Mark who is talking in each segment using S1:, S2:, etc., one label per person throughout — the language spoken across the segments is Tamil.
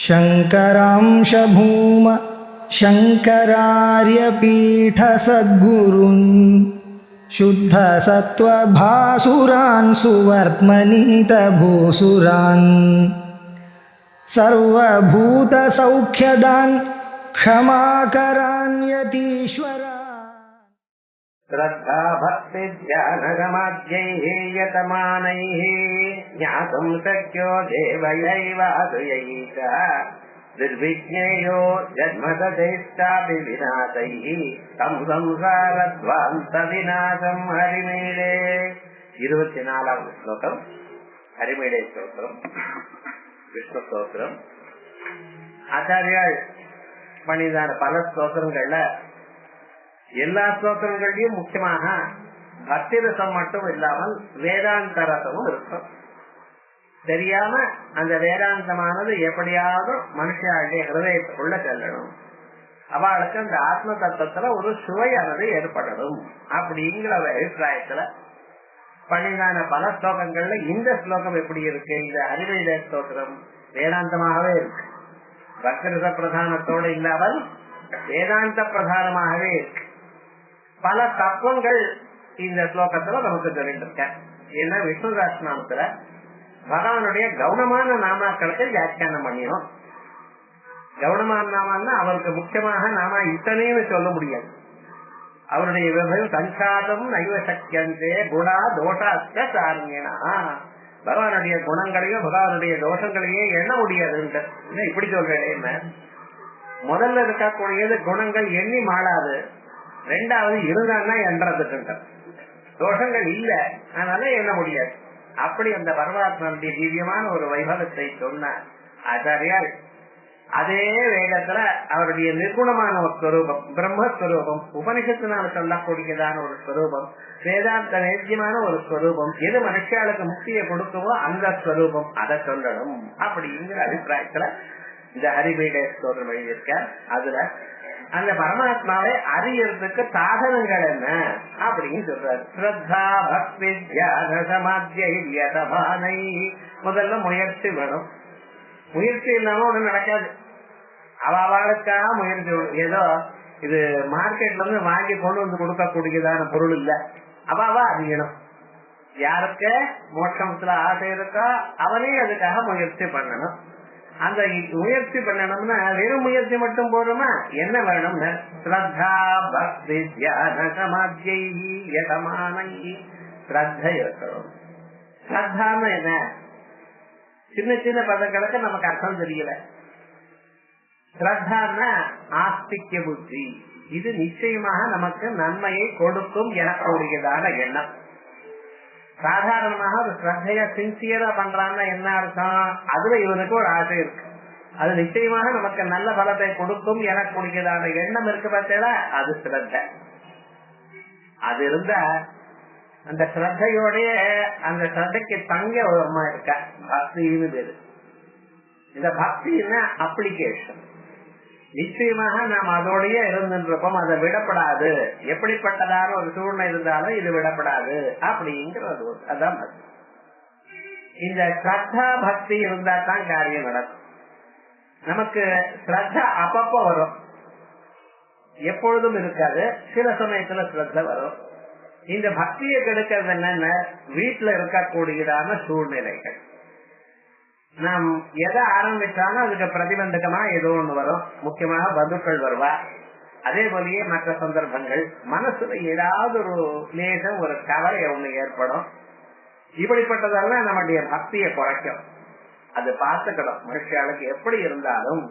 S1: शङ्करांश भूम शङ्करार्यपीठसद्गुरून् शुद्धसत्त्वभासुरान् सुवर्त्मनीतभूसुरान् सर्वभूतसौख्यदान् क्षमाकरान् यतीश्वरान्।
S2: श्रद्धा भक्ति ध्यानगमाद्यैः यतमानैः ज्ञातुं शक्यो देवयैवादुयैः च निर्विज्ञेयो जन्मतदैश्चापि विनाशैः तं संसारध्वान्तविनाशं हरिमीडे। 24வது ஸ்லோகம் ஹரிமீடே ஸ்தோத்திரம், விஷ்ணு ஸ்தோத்திரம். ஆச்சாரியால் பண்ணிதான பல ஸ்தோத்திரங்கள்ல எல்லா ஸ்தோத்திரங்களையும் முக்கியமாக பக்தி ரசம் மட்டும் இல்லாமல் வேதாந்த ரசமும் இருக்கும். தெரியாம அந்த வேதாந்தமானது எப்படியாவது மனுஷனுடைய ஹிருதயத்துக்குள்ள செல்லணும், அவளுக்கு அந்த ஆத்ம தத்துவத்துல ஒரு சுவையானது ஏற்படணும் அப்படிங்கிற அபிப்பிராயத்துல பண்ணிதான பல ஸ்லோகங்கள்ல இந்த ஸ்லோகம் எப்படி இருக்கு? இந்த ஹரிமீடே ஸ்தோத்திரம் வேதாந்தமாகவே இருக்கு, பக்தி ரச பிரதானத்தோடு இல்லாமல் வேதாந்த பிரதானமாகவே இருக்கு. பல தத்துவங்கள் இந்த ஸ்லோகத்துல நமக்கு தெரிஞ்சிருக்க. ஏன்னா விஷ்ணு சஹஸ்ரநாமத்துல பகவானுடைய கவுனமான நாமாக்களுக்கு வியாக்கியானம் பண்ணினோம். கவுனமான நாமான்னா அவருக்கு முக்கியமாக நாம இத்தனைன்னு சொல்ல முடியாது. அவருடைய விவரம் சஞ்சாதம் நைவ சக்கியந்தே குணா தோஷாஸ்த சாரண்யனா. பகவானுடைய குணங்களையும் பகவானுடைய தோஷங்களையே எண்ண முடியாது. இப்படி சொல்றேன், முதல்ல இருக்கக்கூடியது குணங்கள் எண்ணி மாளாது, ரெண்டாவது இருந்தான்னா என்றதுக்கு தோஷங்கள் இல்ல, அதனால எண்ண முடியாது. அப்படி அந்த பரமாத்மனுடைய திவ்யமான ஒரு வைபவத்தை சொன்ன ஆச்சாரியால் அதே வேதத்துல அவருடைய நிர்குணமான ஒரு ஸ்வரூபம், பிரம்மஸ்வரூபம், உபனிஷத்தினால் சொல்லக்கூடியதான ஒரு ஸ்வரூபம், வேதாந்த நேத்தியமான ஒரு ஸ்வரூபம், எது மனுஷாளுக்கு முக்தியை கொடுக்குமோ அந்த ஸ்வரூபம், அதை சொல்லணும் அப்படிங்கிற அபிப்பிராயத்துல இந்த ஹரிமீடே ஸ்தோத்திரம் எழுதியிருக்க. அதுல அந்த பரமாத்மாவை அறியறதுக்கு சாதனங்கள் என்ன அப்படின்னு சொல்றாரு. ஸ்ரத்தா பக்தி தியான சமாத்யை. முதல்ல முயற்சி வேணும். முயற்சி இல்லாம ஒண்ணு நடக்காது. அவளுக்கா முயற்சி. ஏதோ இது மார்க்கெட்ல இருந்து வாங்கி கொண்டு வந்து கொடுக்கக்கூடியதான பொருள் இல்ல, அவா அறியணும். யாருக்கு மோட்சத்துல ஆசை இருக்கோ அவனே அதுக்காக முயற்சி பண்ணணும். அந்த முயற்சி பண்ணணும்னா வெறும் முயற்சி மட்டும் போறோமா? என்ன வேணும்? ஸ்ரத்தா பக்தி தியான சமாத்யை யதமானை. ஸ்ரத்தை இருக்கணும். ஸ்ரத்தான்னு என்ன? சின்ன சின்ன பதங்களுக்கு நமக்கு அர்த்தம் தெரியல. ஸ்ரத்தான்னா ஆஸ்திக்ய புத்தி, இது நிச்சயமாக நமக்கு நன்மையை கொடுக்கும் எனக்கூடியதான எண்ணம். சாதாரணமாக ஒரு ஸ்ரத்தைய சின்சியரா பண்றான்னா என்ன அர்த்தம்? அதுல இவனுக்கு ஒரு ஆசை இருக்கு, அது நிச்சயமாக நமக்கு நல்ல பலத்தை கொடுக்கும் எனக்கூடியதான எண்ணம் இருக்கு பார்த்தா, அது ஸ்ரத்தை. அது இருந்தா அந்த ஸ்ரத்தையோடைய அந்த ஸ்ரத்தைக்கு தங்க ஒரு அம்மா இருக்க பக்தின்னு பேரு. இந்த பக்தின்னா அப்ளிகேஷன். நிச்சயமாக நாம் அதோடய இருந்திருப்போம், அதை விடப்படாது. எப்படிப்பட்டதான ஒரு சூழ்நிலை இருந்தாலும் இது விடப்படாது அப்படிங்கிறது. அதான் பக்தி. இந்த ஸ்ரத்தா பக்தி இருந்தா தான் காரியம் நடக்கும். நமக்கு ஸ்ரத்தா அப்பப்போ வரும், எப்பொழுதும் இருக்காது. சில சமயத்துல ஸ்ரத்த வரும். இந்த பக்தியை கெடுக்கிறது என்னன்னா வீட்டுல இருக்கக்கூடியதான சூழ்நிலைகள். நாம் எதை ஆரம்பிச்சாலும் அதுக்கு பிரதிபந்தகமா ஏதோ ஒண்ணு வரும். முக்கியமாக பந்துக்கள் வருவா. அதே போலயே மற்ற சந்தர்ப்பங்கள் மனசுல ஏதாவது ஒரு நேசம், ஒரு கவலை ஒண்ணு ஏற்படும். இப்படிப்பட்டதெல்லாம் நம்முடைய பக்தியை குறைக்கும். அது பார்த்துக்கணும். மனுஷாளுக்கு எப்படி இருந்தாலும்,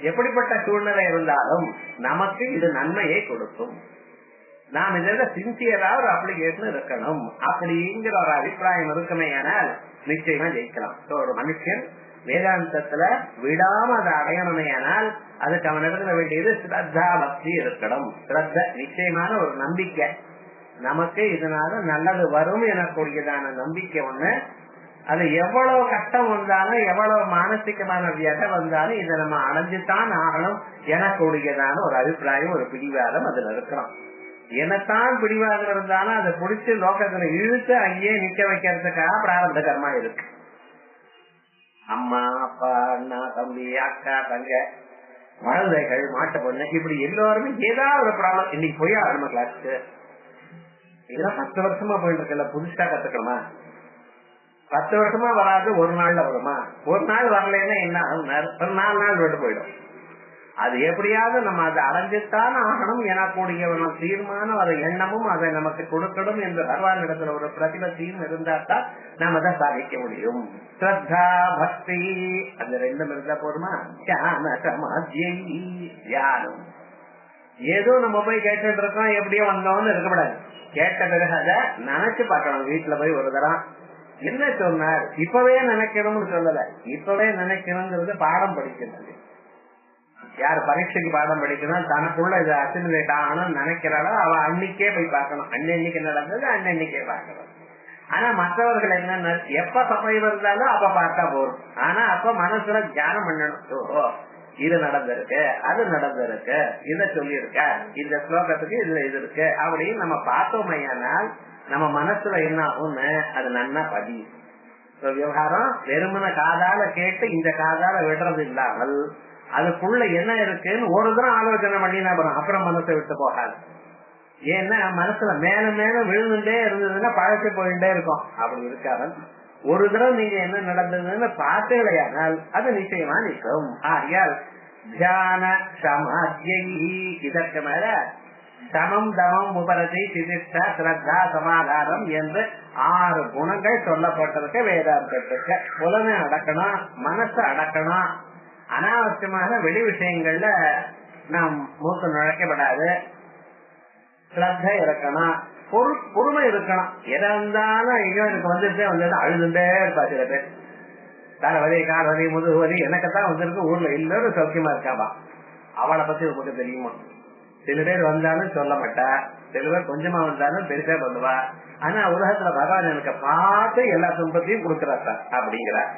S2: எப்படிப்பட்ட சூழ்நிலை இருந்தாலும் நமக்கு இது நன்மையை கொடுக்கும். நாம் இதுல சின்சியரா ஒரு அப்ளிகேஷன் இருக்கணும் அப்படிங்கிற ஒரு அபிப்பிராயம் இருக்குமே, ஆனால் நிச்சயமா ஜெயிக்கலாம். ஒரு மனுஷன் வேதாந்தத்துல விடாம அதை அடையணுமே, ஆனால் அதுக்கு அவன் எடுக்க வேண்டியது ஸ்ரத்தா பக்தி இருக்கணும். ஸ்ரத்த நிச்சயமான ஒரு நம்பிக்கை, நமக்கு இதனால நல்லது வரும் எனக்கூடியதான நம்பிக்கை ஒண்ணு. அது எவ்வளவு கஷ்டம் வந்தாலும், எவ்வளவு மானசிகமான வியதை வந்தாலும் இதை நம்ம அடைஞ்சுதான் ஆகணும் எனக்கூடியதான ஒரு அபிப்பிராயம், ஒரு பிடிவாதம் அதுல இருக்கிறோம். என்னத்தான் பிடிவாதம் இருந்தாலும் அதை பிடிச்சு லோகத்துல இழுத்து அங்கேயே நிக்க வைக்கிறதுக்காக பிராரப்த கர்மா இருக்கு. அம்மா அப்பா அண்ணா தம்பி அக்கா தங்க குழந்தைகள் மாட்டு பொண்ணு இப்படி எல்லாருமே ஏதாவது ஒரு ப்ராப்ளம். இன்னைக்கு போய் ஆரம்ப கிளாஸுக்கு இதெல்லாம் 10 வருஷமா போயிட்டு இருக்கல, புதுசா கத்துக்கணுமா? 10 வருஷமா வராது, ஒரு நாள்ல வருமா? ஒரு நாள் வரலன்னா என்ன ஆகும்? ஒரு 4 நாள் விட்டு போயிடும். அது எப்படியாவது நம்ம அதை அடைஞ்சுத்தான் ஆகணும் எனக்கூடிய தீர்மானம், அதை எண்ணமும் அதை நமக்கு கொடுக்கணும் என்று பகவான் இடத்துல ஒரு பிரதிபத்தியும் இருந்தால்தான் நாம அதை சாதிக்க முடியும். ஸ்ரத்தா பக்தி அந்த ரெண்டும் இருந்தா போதுமா? தியானம். ஏதோ நம்ம போய் கேட்டுட்டு இருக்கோம், எப்படியோ வந்தோம்னு இருக்கக்கூடாது. கேட்ட பிறகு அதை நினைச்சு பார்க்கணும். வீட்டுல போய் ஒரு தரம் என்ன சொன்னார், இப்பவே நினைக்கணும்னு சொல்லல, இப்பவே நினைக்கணுங்கிறது பாடம் படிக்கிறது. யார் பரீட்சைக்கு பாடம் படிக்கணும், தனக்குள்ள இது அசிமுலேட் ஆகணும் நினைக்கிறாளோ அவ அன்னைக்கே போய் பார்க்கணும். அன்னைக்கு நடந்தது அன்னைக்கே பார்க்கணும். ஆனா மற்றவர்கள் என்ன, எப்ப சமயம் இருந்தாலும் அப்ப பார்த்தா போறோம். ஆனா அப்ப மனசுல தியானம் பண்ணணும். ஓ இது நடந்திருக்கு, அது நடந்திருக்கு, இத சொல்லியிருக்க, இந்த ஸ்லோகத்துக்கு இதுல இது இருக்கு அப்படின்னு நம்ம பார்த்தோமையானால் நம்ம மனசுல என்ன ஆகும்னு அது நன்னா பதியும். விவகாரம் வெறுமன காதால கேட்டு இந்த காதால விடுறது இல்லாமல் அதுக்குள்ள என்ன இருக்குன்னு ஒரு தரம் ஆலோசனை பண்ணினா அப்புறம் மனசை விட்டு போகாது. ஏன்னா மனசுல மேல மேல விழுந்துட்டே இருந்ததுன்னா பழச்சு போயிட்டே இருக்கும். அப்படி இருக்காமல் ஒரு தரம் நீங்க என்ன நடந்ததுன்னு பார்த்தீங்களேயானால் அது நிச்சயமா நிற்கும். ஆகையால் தியான சமாத்யை, இதற்கு மேல சமம் தமம் உபரதி சிதிஷ்டா ஸ்ரத்தா சமாதானம் என்று 6 குணங்கள் சொல்லப்பட்டிருக்க வேதாந்தத்துக்கு. புலனை அடக்கணும், மனசை அடக்கணும், அனாவசியமான வெளி விஷயங்கள்ல நாம் மூக்க நுழைக்கப்படாது, ஸ்ரத்த இருக்கணும், பொறுமை இருக்கணும். எதா இருந்தாலும் ஐயோ எனக்கு வந்துட்டே வந்தது அழுதுண்டே இருப்பா. சில பேர் தலைவலி கால்வலி முதுகுவலி எனக்குத்தான் வந்திருக்கு, ஊர்ல எல்லாரும் சௌக்கியமா இருக்காப்பா. அவளை பத்தி உங்களுக்கு தெரியுமா? சில பேர் வந்தாலும் சொல்ல மாட்டா, சில பேர் கொஞ்சமா வந்தாலும் பெருசா பண்ணுவா. ஆனா உலகத்துல பகவான் எனக்கு பார்த்து எல்லா துன்பத்தையும் கொடுக்கிறார் அப்படிங்கிறார்.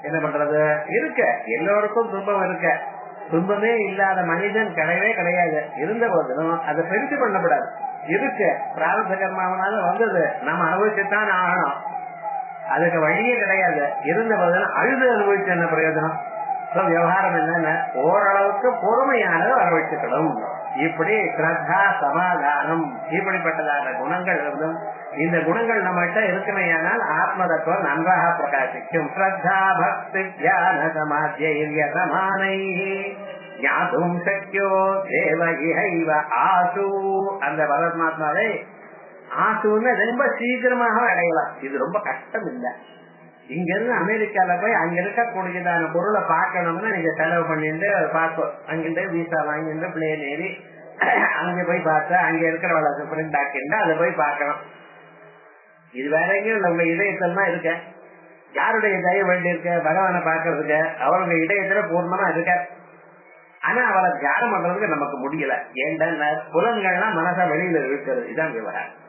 S2: என்ன பண்றது? இருக்க எல்லோருக்கும் துன்பம் இருக்க, துன்பமே இல்லாத மனிதன் கிடையவே கிடையாது. இருந்த போதிலும் அதை பெருசு பண்ணக்கூடாது. இருக்க பிராரப்த கர்மாவனால வந்தது, நம்ம அனுபவிச்சுத்தான் ஆகணும். அதுக்கு வழியே கிடையாது. இருந்த போதிலும் அழுது அனுபவிச்சு என்ன பிரயோஜனம்? விவகாரம் என்னன்னா ஓரளவுக்கு பொறுமையானது வரவழைச்சுக்கணும். இப்படி ஸ்ரத்தா சமாதானம் இப்படிப்பட்டதான குணங்கள் இருந்தும் இந்த குணங்கள் நம்மகிட்ட இருக்குமையானால் ஆத்ம தத்துவம் நன்றாக பிரகாசிக்கும். ஸ்ரத்தா பக்தி தியான சமாத்ய சமானை ஞாதும் சக்யோ தேவ இஹைவ ஆசு. அந்த பரமாத்மாவை ஆசுன்னு ரொம்ப சீக்கிரமாக அடையலாம். இது ரொம்ப கஷ்டம் இல்லை. இங்க இருந்து அமெரிக்கால போய் அங்க இருக்கக்கூடியதான பொருளை பார்க்கணும்னா நீங்க செலவு பண்ணிட்டு பார்ப்போம். அங்கிட்ட விசா வாங்கிட்டு பிளேன் ஏறி அங்க போய் பார்த்தா அங்க இருக்கிற வளர்ச்சி பிரிண்ட் ஆக்கிண்டா அதை போய் பார்க்கணும். இது வேற எங்கேயும் உங்க இதயத்தான் இருக்க. யாருடைய தயவு வேண்டி இருக்க? பகவானை பார்க்கறதுக்கு அவருடைய இதயத்துல பூர்ணமா இருக்க. ஆனா அவளை தியானம் பண்றதுக்கு நமக்கு முடியல. ஏன்டா புலன்கள்லாம் மனசா வெளியில இருக்கிறது. இதுதான் விவகாரம்.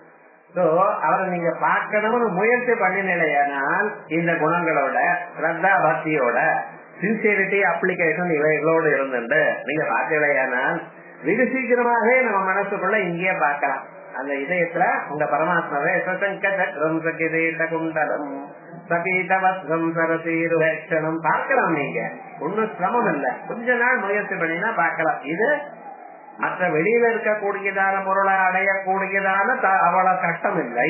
S2: அவரை நீங்க பார்க்கணும்னு முயற்சி பண்ணினால் இந்த குணங்களோட ஸ்ரத்தா பக்தியோட சின்சியரிட்டி அப்ளிகேஷன் இவைகளோடு இருந்துட்டு நீங்க பார்க்கலையானால் வெகு சீக்கிரமாகவே நம்ம மனசுக்குள்ள இங்கேயே பார்க்கலாம். அந்த இதயத்துல உங்க பரமாத்மாவே சசங்கரம் சகிதேத குண்டலம் சபீதவத்ரம் சரசீருவேட்சணம் பார்க்கலாம். நீங்க ஒன்னும் சிரமம் இல்லை. கொஞ்ச நாள் முயற்சி பண்ணினா பார்க்கலாம். இது மற்ற வெளியில இருக்கக்கூடியதான பொருளை அடையக்கூடியதான அவ்வளவு கஷ்டம் இல்லை.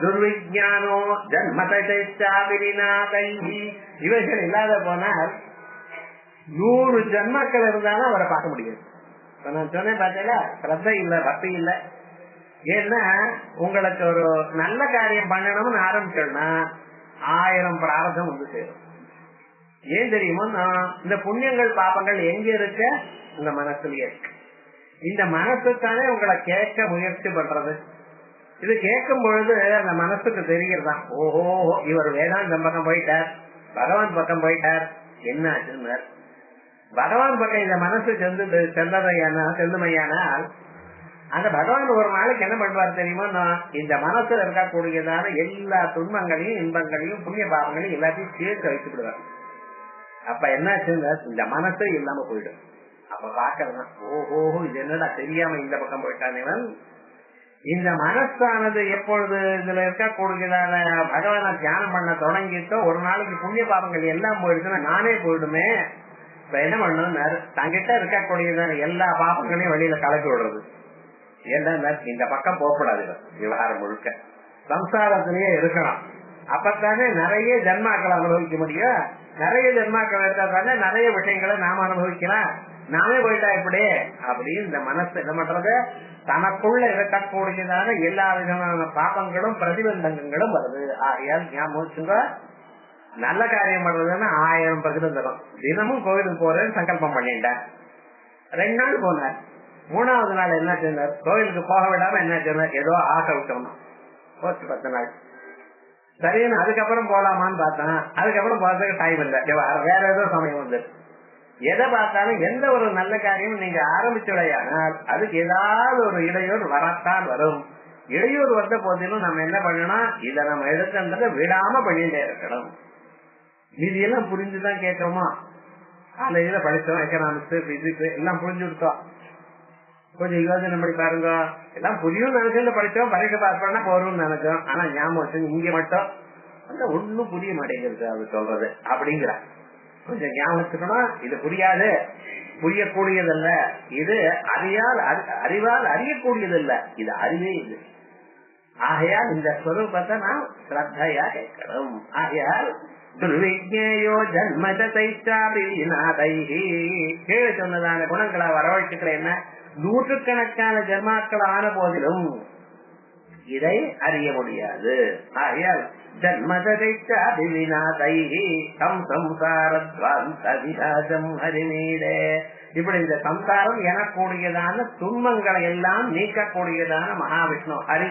S2: துர்விஜானோ ஜன்மதாபிரிநாதை இவைகள் இல்லாத போனால் 100 ஜன்மக்கள் இருந்தாலும் அவரை பார்க்க முடியாது. நான் சொன்னேன் பார்த்தீங்களா, ஸ்ரத்தை இல்ல, பக்தி இல்ல. ஏன்னா உங்களுக்கு ஒரு நல்ல காரியம் பண்ணணும்னு ஆரம்பிச்சோம்னா 1000 பிராரதம் வந்து சேரும். ஏன் தெரியுமோ, இந்த புண்ணியங்கள் பாபங்கள் எங்க இருக்க? உங்க மனசுலயே இருக்கு. இந்த மனசுத்தானே உங்களை கேட்க முயற்சி பண்றது. இது கேட்கும் பொழுது அந்த மனசுக்கு தெரிகிறதா, ஓஹோ இவர் வேதாந்தம் பக்கம் போயிட்டார், பகவான் பக்கம் போயிட்டார், என்ன ஆச்சுன்னு. பகவான் பக்கம் இந்த மனசு செல்லுமையானால் அந்த பகவான் ஒரு நாளைக்கு என்ன பண்ணுவார் தெரியுமா, இந்த மனசுல இருக்கக்கூடியதான எல்லா துன்பங்களையும் இன்பங்களையும் புண்ணிய பாவங்களையும் எல்லாத்தையும் சேர்த்து வைத்து விடுவார். அப்ப என்னாச்சுன்னா இந்த மனசே இல்லாம போயிடும். அப்ப பாக்கலாம், ஓஹோ இது என்னடா தெரியாம இந்த பக்கம் போயிட்டான் இவன், இந்த மனசானது எப்பொழுது இதுல இருக்கக்கூடியதான பகவான தியானம் பண்ண தொடங்கிட்டோ ஒரு நாளைக்கு புண்ணிய பாவங்கள் எல்லாம் போயிடுச்சுன்னா நானே போயிடுமே. இப்ப என்ன பண்ணணும், தங்கிட்ட இருக்கக்கூடியதான எல்லா பாவங்களையும் வெளியில கலக்கி விடுறது. ஏன்னா இந்த பக்கம் போகக்கூடாது, விவகாரம் முழுக்க சம்சாரத்திலேயே இருக்கணும். அப்பத்தானே நிறைய ஜென்மாக்களை அனுபவிக்க முடியும். நிறைய ஜென்மாக்கள் எடுத்தாதானே நிறைய விஷயங்களை நாம அனுபவிக்கலாம். நாமே போயிட்டா இப்படி அப்படின்னு இந்த மனசு என்ன பண்றது, தனக்குள்ள இருக்கக்கூடியதான எல்லா விதமான பாபங்களும் பிரதிபந்தங்களும் வருது. ஆகையால் ஞாபகம் நல்ல காரியம் பண்றதுன்னா 1000 பிரதிபந்தம். தினமும் கோவிலுக்கு போறேன்னு சங்கல்பம் பண்ணிட்டேன். 2 நாள் போனார். 3வது நாள் என்ன சொன்னார், கோவிலுக்கு போக விடாம என்ன சொன்னார், ஏதோ ஆசை விட்டோம்னா போச்சு 10 நாள். சரின்னு அதுக்கப்புறம் போலாமான்னு பார்த்தேன். அதுக்கப்புறம் போறதுக்கு டைம் இல்லை, வேற ஏதோ சமயம் வந்து. எதை பார்த்தாலும் எந்த ஒரு நல்ல காரியம் நீங்க ஆரம்பிச்சுடையானால் அதுக்கு ஏதாவது ஒரு இடையூறு வரத்தான் வரும். இடையூறு வந்த போதிலும் நம்ம என்ன பண்ணணும், இதை நம்ம எடுக்கின்றத விடாம பண்ணிட்டே இருக்கணும். இதெல்லாம் புரிஞ்சுதான் கேட்கணுமா? காலையில படிச்சோம், எக்கனாமிக்ஸ் பிசிக்ஸ் எல்லாம் புரிஞ்சு விட்டோம். கொஞ்சம் யோசனை பண்ணி பாருங்க, எல்லாம் புரியும் நினைச்சு படிச்சோம், பரீட்சை பாஸ் பண்ணா போறோம்னு நினைச்சோம். ஆனா ஞாபகம் இங்க மட்டும் அந்த ஒண்ணும் புரிய மாட்டேங்கிறது அது சொல்றது அப்படிங்கிற கொஞ்சம் ஞாபகத்துக்கணும். இது புரியாது, புரியக்கூடியதல்ல. இது அறிவால் அறியக்கூடியதல்ல, இது அறிவே இது. ஆகையால் இந்த ஸ்வரூபத்தை நாம் ஸ்ரத்தையா கேட்கணும். ஆகையால் துர்விஜ்ஞேயோ ஜன்மதைச்சாபிநாதைஹி கீழே சொன்னதான குணங்களை வரவழைச்சுக்கிறேன். நூற்றுக்கணக்கான ஜென்மாக்கள் ஆன போதிலும் இதை அறிய முடியாது. ஆகையால் ஜன்மதைச்சாபிநாதைஹி தம் சம்சாரத்வாந்தவிராஜம் ஹரிமீடே. இப்படி இந்த சம்சாரம் எனக்கூடியதான துன்பங்களை எல்லாம் நீக்கக்கூடியதான மகாவிஷ்ணு ஹரி.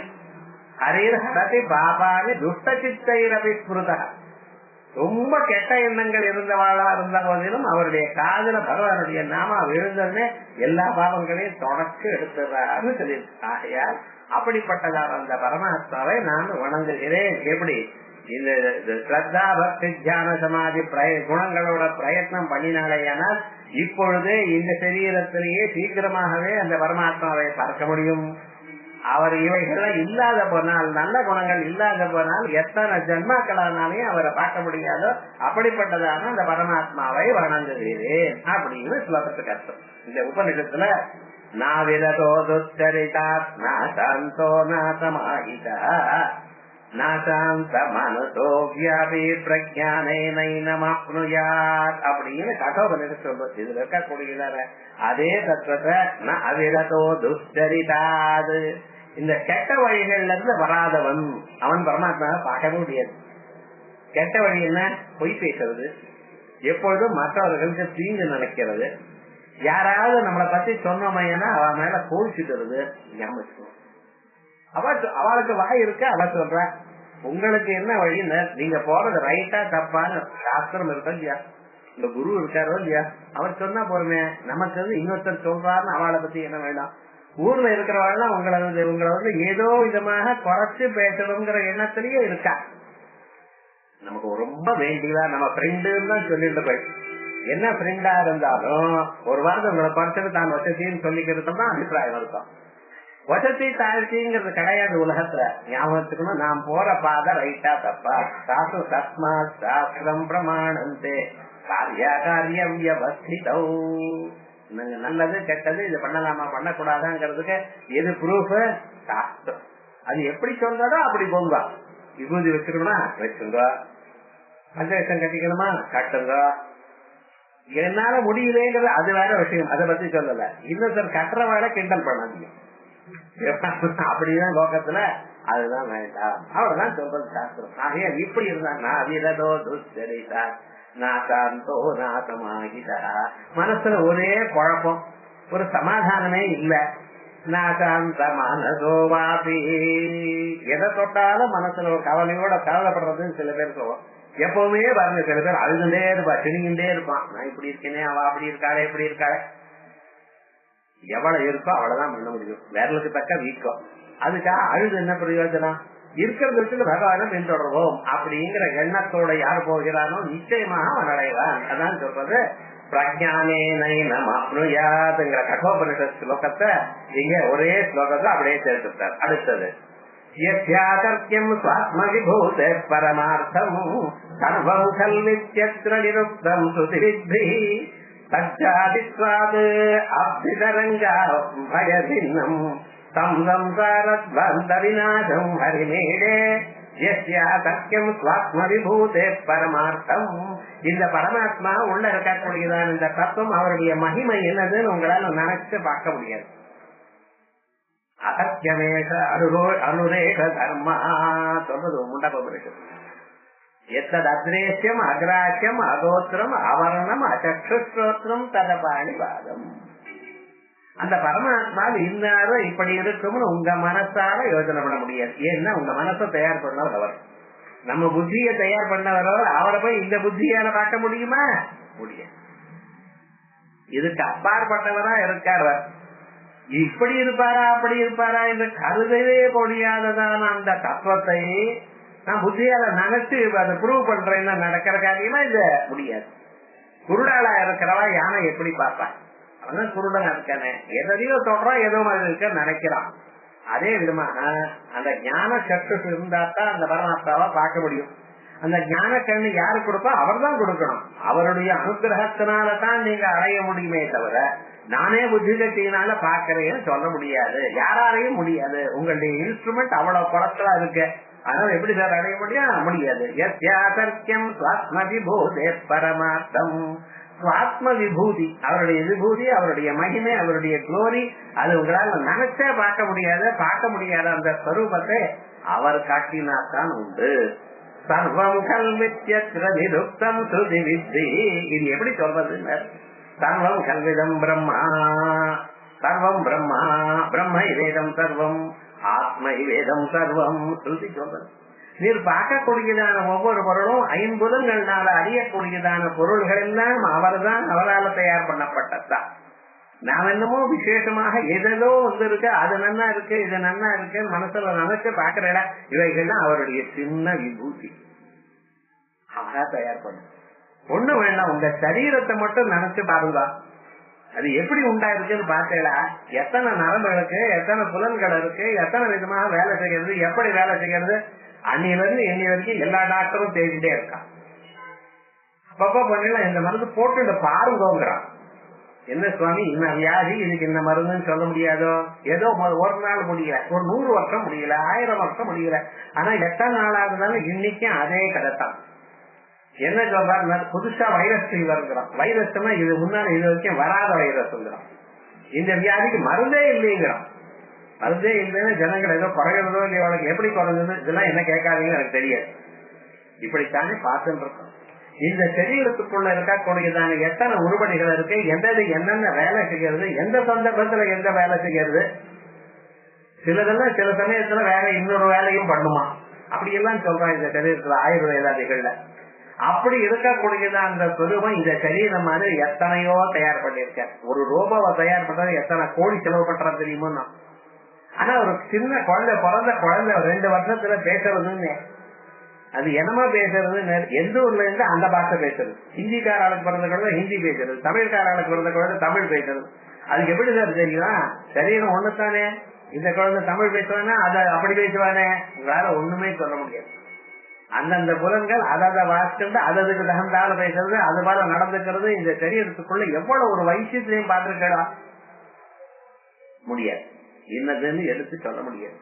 S2: ஹரிர் ஹரதி பாபானி துஷ்ட சித்தைரபி ஸ்மிருதா. ரொம்ப கெட்ட எண்ணங்கள் இருந்தவாளா இருந்த போதிலும் அவருடைய காதல பகவானுடைய நாம விழுந்ததுன்னு எல்லா பாவங்களையும் தொடக்க எடுத்துறாருன்னு சொல்லியிருக்கு. ஆகையால் அப்படிப்பட்டதான அந்த பரமாத்மாவை நான் வணங்குகிறேன். எப்படி இந்த ஸ்ரத்தா பக்தி தியான சமாதி குணங்களோட பிரயத்னம் பண்ணினாலேயானால் இப்பொழுது இந்த சரீரத்திலேயே சீக்கிரமாகவே அந்த பரமாத்மாவை பார்க்க முடியும். அவர் இவைகள் இல்லாத போனால், நல்ல குணங்கள் இல்லாத போனால் எத்தனை ஜன்மாக்களானாலையும் அவரை பார்க்க முடியாதோ அப்படிப்பட்டதான அந்த பரமாத்மாவை வணங்குகிறேன் அப்படின்னு ஸ்லோகத்துக்கு அர்த்தம். இந்த உபநிஷத்துல நாவிரதோ துச்சரிதா நாசாந்தோ நாசமாயிதா நாசாந்த மனசோ வியாபி பிரஜானேனைனமாப்னுயாத் அப்படின்னு கட்டோபனிஷத்து சொல்றது. இதுல இருக்கக்கூடியதான அதே தத்துவத்தை அவிரதோ துச்சரிதாது, இந்த கெட்ட வழிகள்ல இருந்து வராதவன் அவன் பரமாத்மாவை பார்க்கவே முடியாது. கெட்ட வழி என்ன, பொய் பேசுறது, எப்பொழுதும் மற்றவர்களுக்கு தீங்கு நினைக்கிறது, யாராவது நம்மளை பத்தி சொன்னோமையா அவ மேல கோவிச்சுக்கிறது. ஞாபகம் அவளுக்கு வாய் இருக்கு, அவ சொல்ற உங்களுக்கு என்ன வழின்னு நீங்க போறது ரைட்டா தப்பான்னு சாஸ்திரம் இருக்கா இல்லையா, இந்த குரு இருக்காரோ இல்லையா, அவர் சொன்னா போறமே. நமக்கு வந்து இன்னொருத்தர் சொல்றாருன்னு அவளை பத்தி என்ன வேண்டாம். ஊர்ல இருக்கிறவங்க உங்களை வந்து ஏதோ விதமாக குறைச்சு பேசணுங்கிற எண்ணத்திலேயே இருக்கா. நமக்கு ரொம்ப வேண்டியதா நம்ம ஃப்ரெண்டுன்னு தான் சொல்லிட்டு போய் என்ன ஃப்ரெண்டா இருந்தாலும் ஒரு வாரத்தை உங்களை குறைச்சது தான் வசதின்னு சொல்லிக்கிறது தான் அபிப்பிராயம் இருக்கும். வசதி தாழ்ச்சிங்கிறது கிடையாது உலகத்துல. ஞாபகத்துக்கணும், நாம் போற பாதை ரைட்டா தப்பா. சாஸ்து தஸ்மா சாஸ்திரம் பிரமாணந்தே காரியம் வியவஸ்திதோ. நல்லது கெட்டது இது பண்ணலாமா பண்ணக்கூடாதாங்கிறதுக்கு எது ப்ரூஃப்? சாஸ்திரம். அது எப்படி சொல்றதோ அப்படி போங்க. விபூதி வச்சுக்கணுமா வச்சுங்க, பஞ்சவேஷம் கட்டிக்கணுமா கட்டுங்க. என்னால முடியலேங்கிறது அது வேற விஷயம், அதை பத்தி சொல்லல. இன்னொருத்தர் கட்டுறவாழ கிண்டல் பண்ணாதீங்க, அப்படிதான் லோகத்துல அதுதான் வேண்டாம். அவ்வளவுதான் சொல்றது சாஸ்திரம். ஆகையா இப்படி இருந்தா வீரதோ துச்சரிதா நாசாந்தோ நாசமாகிதா. மனசுல ஒரே குழப்பம், ஒரு சமாதானமே இல்ல. நாசாந்த மனசோவாபி, எதை தொட்டாலும் மனசுல ஒரு கவலையோட கவலைப்படுறதுன்னு சில பேர் சொல்லுவோம். எப்பவுமே பாருங்க, சில பேர் அழுதுண்டே இருப்பா, சினிங்கிட்டே இருப்பான். நான் இப்படி இருக்கேனே, அவ அப்படி இருக்காளே இப்படி இருக்காளே. எவ்வளவு இருக்கோ அவ்வளவுதான் பண்ண முடியும், விரலுக்கு தக்க வீக்கம். அதுக்காக அழுது என்ன பிரயோஜனம்? இருக்கிற விஷயத்துல பகவானை பின்தொடர்வோம் அப்படிங்கிற எண்ணத்தோட யார் போகிறானோ நிச்சயமாக அவன் அடைவான். அதான் சொல்றது பிரஜானே நைனமாப்னுயாத்ங்கிற கட்டோபனிஷத் ஸ்லோகத்தை இங்க ஒரே ஸ்லோகத்தை அப்படியே சேர்த்துட்டார். அடுத்தது யத்யாதர்க்யம் ஸ்வாத்ம விபூதே பரமார்த்தம் சர்வம் கல்வித்யத்ர நிருக்தம் ஸ்ருதிவித்பிஹி தச்சாதித்வாத் அப்திதரங்கா பயபின்னம் தம் சம்சாரத்வந்த விநாசம் ஹரிமேடே யத்யாதர்க்யம் ஸ்வாத்ம விபூதே பரமார்த்தம். இந்த பரமாத்மா உள்ள இருக்கக்கூடியதான் இந்த தத்துவம் அவருடைய மகிமை என்னதுன்னு உங்களால நினைச்சு பார்க்க முடியாது. அசத்தியமேஷ அனுரேஷ தர்மா சொல்றது முண்டபுரிஷம். எத்தது அத்ரேஷ்யம் அக்ராஹ்யம் அகோத்திரம் அவர்ணம் அச்சக்ஷுஸ்ரோத்திரம் ததபாணி பாதம். அந்த பரமாத்மா இன்னாரும் இப்படி இருக்கும்னு உங்க மனசால யோசனை பண்ண முடியாது. ஏன்னா உங்க மனசை தயார் பண்ணவர் அவர். நம்ம புத்தியை தயார் பண்ணவர் அவர். அவரை போய் இந்த புத்தியால பார்க்க முடியுமா? முடியாது. இதுக்கு அப்பாற்பட்டவரா இருக்கார். இப்படி இருப்பாரா அப்படி இருப்பாரா என்று கருதவே முடியாததான அந்த தத்துவத்தை நான் புத்தியால நினைச்சு அதை ப்ரூவ் பண்றேன்னா நடக்கிற காரியமா இது முடியாது. குருடாளா இருக்கிறவா யானை எப்படி பார்ப்பான்? அவன் குருடன் இருக்கானே, எதையோ சொல்றான், ஏதோ மாதிரி இருக்க நினைக்கிறான். அதே விதமாக அந்த ஞான சக்தி இருந்தாத்தான் அந்த பரமாத்மாவை பார்க்க முடியும். அந்த ஞான கண்ணு யாரு கொடுப்பா? அவர் தான் கொடுக்கணும். அவருடைய அனுகிரகத்தினாலதான் நீங்க அடைய முடியுமே தவிர நானே புத்தி சக்தியினால பாக்கிறேன்னு சொல்ல முடியாது. யாராலையும் முடியாது. உங்களுடைய இன்ஸ்ட்ருமெண்ட் அவ்வளவு குறைச்சலா இருக்கு. அதனால எப்படி சார் அடைய முடியாது. யத்யாதர்க்யம் ஸ்வாத்ம விபூதே பரமார்த்தம். ஆத்ம விபூதி, அவருடைய விபூதி, அவருடைய மகிமை, அவருடைய குளோரி, அது உங்களால நினைச்சே பார்க்க முடியாது. பார்க்க முடியாத அந்த ஸ்வரூபத்தை அவர் காட்டினாத்தான் உண்டு. சர்வம் கல்வித்யத்ர நிருக்தம் ஸ்ருதி வித்தி. இது எப்படி சொல்றது? சர்வம் கல்விதம் பிரம்மா, சர்வம் பிரம்மா, பிரம்ம வேதம் சர்வம், ஆத்ம வேதம் சர்வம் ஸ்ருதி சொல்றது. நீர் பார்க்கக்கூடியதான ஒவ்வொரு பொருளும் ஐம்புலங்கள்னால அறியக்கூடியதான பொருள்கள் எல்லாம் அவர்தான், அவரால் தயார் பண்ணப்பட்டதுதான். நாம் என்னமோ விசேஷமாக எதோ வந்து இருக்கு, அது நன்னா இருக்கு, இது நன்னா இருக்கு மனசுல நினைச்சு பாக்குற இடம் இவைகள்லாம் அவருடைய சின்ன விபூதி. அவரா தயார் பண்ண ஒண்ணு வேண்டாம். உங்க சரீரத்தை மட்டும் நினைச்சு பாருங்க, அது எப்படி உண்டாயிருக்குன்னு பாக்கலா. எத்தனை நரம்பு இருக்கு, எத்தனை புலன்கள் இருக்கு, எத்தனை விதமாக வேலை செய்யறது, எப்படி வேலை செய்யறது, அன்னில இருந்து இன்னி வரைக்கும் எல்லா டாக்டரும் தேடிட்டே இருக்கான். அப்பப்ப பண்ணலாம் இந்த மருந்து போட்டு பாருங்கிறான். என்ன சுவாமி இந்த வியாதி இதுக்கு இந்த மருந்துன்னு சொல்ல முடியாதோ? ஏதோ ஒரு நாள் முடியல, ஒரு 100 வருஷம் முடியல, 1000 வருஷம் முடியல. ஆனா எத்தனை நாள் ஆகுதுனாலும் இன்னைக்கும் அதே கதைத்தான். என்ன சொல்றாரு? புதுசா வைரஸ் வருகிறான். வைரஸ்னா இது முன்னாடி இது வரைக்கும் வராத வைரஸ்ங்கிறான். இந்த வியாதிக்கு மருந்தே இல்லைங்கிறான். மருந்தே இல்லைன்னு ஜனங்கள் ஏதோ குறைகிறதோ இல்லையோ, அவளுக்கு எப்படி குறைஞ்சது இதெல்லாம் என்ன கேட்காதீங்கன்னு எனக்கு தெரியாது. இப்படித்தானே பார்த்துட்டு இருக்கோம். இந்த சரீரத்துக்குள்ள இருக்கக்கூடியதான எத்தனை உருப்படிகள் இருக்கு, எந்த என்னென்ன வேலை செய்கிறது, எந்த சந்தர்ப்பத்துல எந்த வேலை செய்கிறது. சிலதெல்லாம் சில சமயத்துல வேற இன்னொரு வேலையும் பண்ணுமா, அப்படியெல்லாம் சொல்றான் இந்த சரீரத்துல ஆயுர்வேதாதிகள்ல. அப்படி இருக்கக்கூடியதான் அந்த சொரூபம். இந்த சரீரம் மாதிரி எத்தனையோ தயார் பண்ணிருக்க. ஒரு ரோபோவை தயார் பண்றது எத்தனை கோடி செலவு பண்றது தெரியுமோ? ஆனா ஒரு சின்ன குழந்தை, பிறந்த குழந்தை 2 வருஷத்துல பேசுறதுன்னு, அது என்னமா பேசுறது, எந்த ஊர்ல இருந்து அந்த பாஷை பேசுறது. ஹிந்திக்காரர்களுக்கு பிறந்த குழந்தை ஹிந்தி பேசுறது, தமிழ்காரர்களுக்கு பிறந்த குழந்தை தமிழ் பேசுறது. அதுக்கு எப்படி சார் தெரியும்? சரீரம் ஒண்ணுத்தானே. இந்த குழந்தை தமிழ் பேசுவானே, அதை அப்படி பேசுவானே, உங்களால ஒண்ணுமே சொல்ல முடியாது. அந்தந்த புலன்கள் அதை வாசிட்டு அதுக்கு தகுந்தால பேசுறது, அது போல நடந்துக்கிறது. இந்த சரீரத்துக்குள்ள எவ்வளவு ஒரு வைசியத்தையும் பார்த்திருக்கலாம் முடியாது. என்னதுன்னு எடுத்து சொல்ல முடியாது.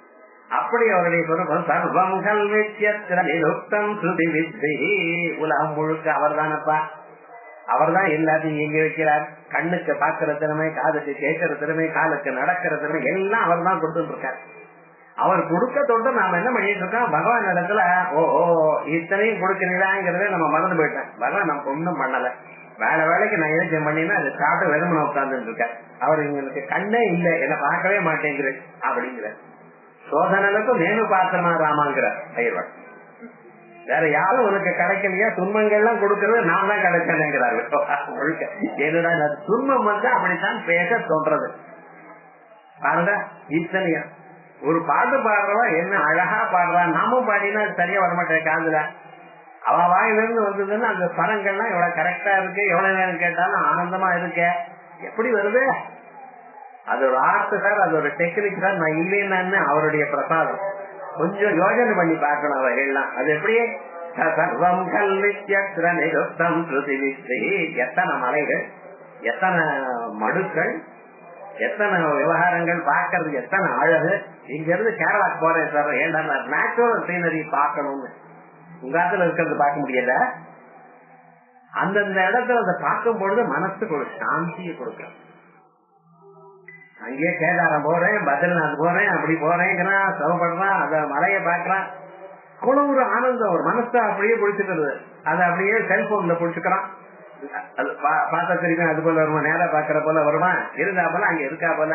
S2: அப்படி அவருடைய சொரூபம் சர்வம் கல்வித்யம் ஸ்ருதி வித்தி. உலகம் முழுக்க அவர் தானப்பா. அவர் தான் எல்லாத்தையும் இயங்கி வைக்கிறார். கண்ணுக்கு பாக்குற திறமை, காதுக்கு கேட்கிற திறமை, காலுக்கு நடக்கிற திறமை எல்லாம் அவர் தான் கொடுத்துட்டு இருக்கார். அவர் கொடுக்க தொட்டு நாம என்ன பண்ணிட்டு இருக்கோம்? பகவான் இடத்துல ஓ இத்தனையும் கொடுக்கிறீங்களாங்கிறத நம்ம மறந்து போயிட்டேன். பகவான் நமக்கு ஒண்ணும் பண்ணல. வேலைக்கு நான் எதுவும் பண்ணினா அது சாப்பிட்டு வெறுமனை உட்கார்ந்துட்டு இருக்கார். அவர் எங்களுக்கு கண்ணே இல்லை, என்ன பார்க்கவே மாட்டேங்கிறேன் அப்படிங்கிற சோதனனுக்கும் மேனு பார்த்தமா ராமாங்கிறார் ஐயர்வாள். வேற யாரும் உனக்கு கிடைக்கலையா? துன்பங்கள்லாம் கொடுக்கறது நான் தான் கிடைச்சேங்கிறாரு. என்னடா துன்பம் வந்து அப்படித்தான் பேச தோன்றது பாருங்க. இத்தனையா ஒரு பாட்டு பாடுறவா என்ன அழகா பாடுறா, நாமும் பாடினா சரியா வரமாட்டேன் காதுல. அவ வாயிலிருந்து வந்ததுன்னு அந்த ஸ்வரங்கள்லாம் எவ்வளவு கரெக்டா இருக்கு, எவ்வளவு நேரம் கேட்டாலும் ஆனந்தமா இருக்க. எப்படி வருது? அது ஒரு ஆர்ட் சார், அது ஒரு டெக்னிக் சார். நான் இல்லைன்னு அவருடைய பிரசாதம். கொஞ்சம் யோஜனை பண்ணி பார்க்கணும் அவைகள்லாம். அது எப்படியே சர்வம் கல்வித்யக்ர நிருத்தம் ஸ்ருதி வித்தை. எத்தனை மலைகள், எத்தனை மடுக்கள், எத்தனை விவகாரங்கள் பார்க்கறது, எத்தனை அழகு. இங்க இருந்து கேரளாக்கு போறேன் சார், ஏன்டா நேச்சுரல் சீனரி பார்க்கணும்னு. உங்க இடத்துல இருக்கிறது பார்க்க முடியல. அந்தந்த இடத்துல அதை பார்க்கும் பொழுது மனசுக்கு ஒரு சாந்தியை கொடுக்கணும். அங்கேயே கேதாரம் போறேன், பத்ரிநாத் போறேன், அப்படி போறேங்கிறான், சிவப்படுறான், அத மலைய பாக்குறான். அவ்வளவு ஒரு ஆனந்தம், ஒரு மனசை அப்படியே பிடிச்சுக்கிறது. அதை அப்படியே செல்போன்ல பிடிச்சுக்கிறான். அது பார்த்தா தெரியுமா, அது போல வருமா, நேரா பாக்குற போல வருமா, இருந்தா போல அங்க இருக்கா போல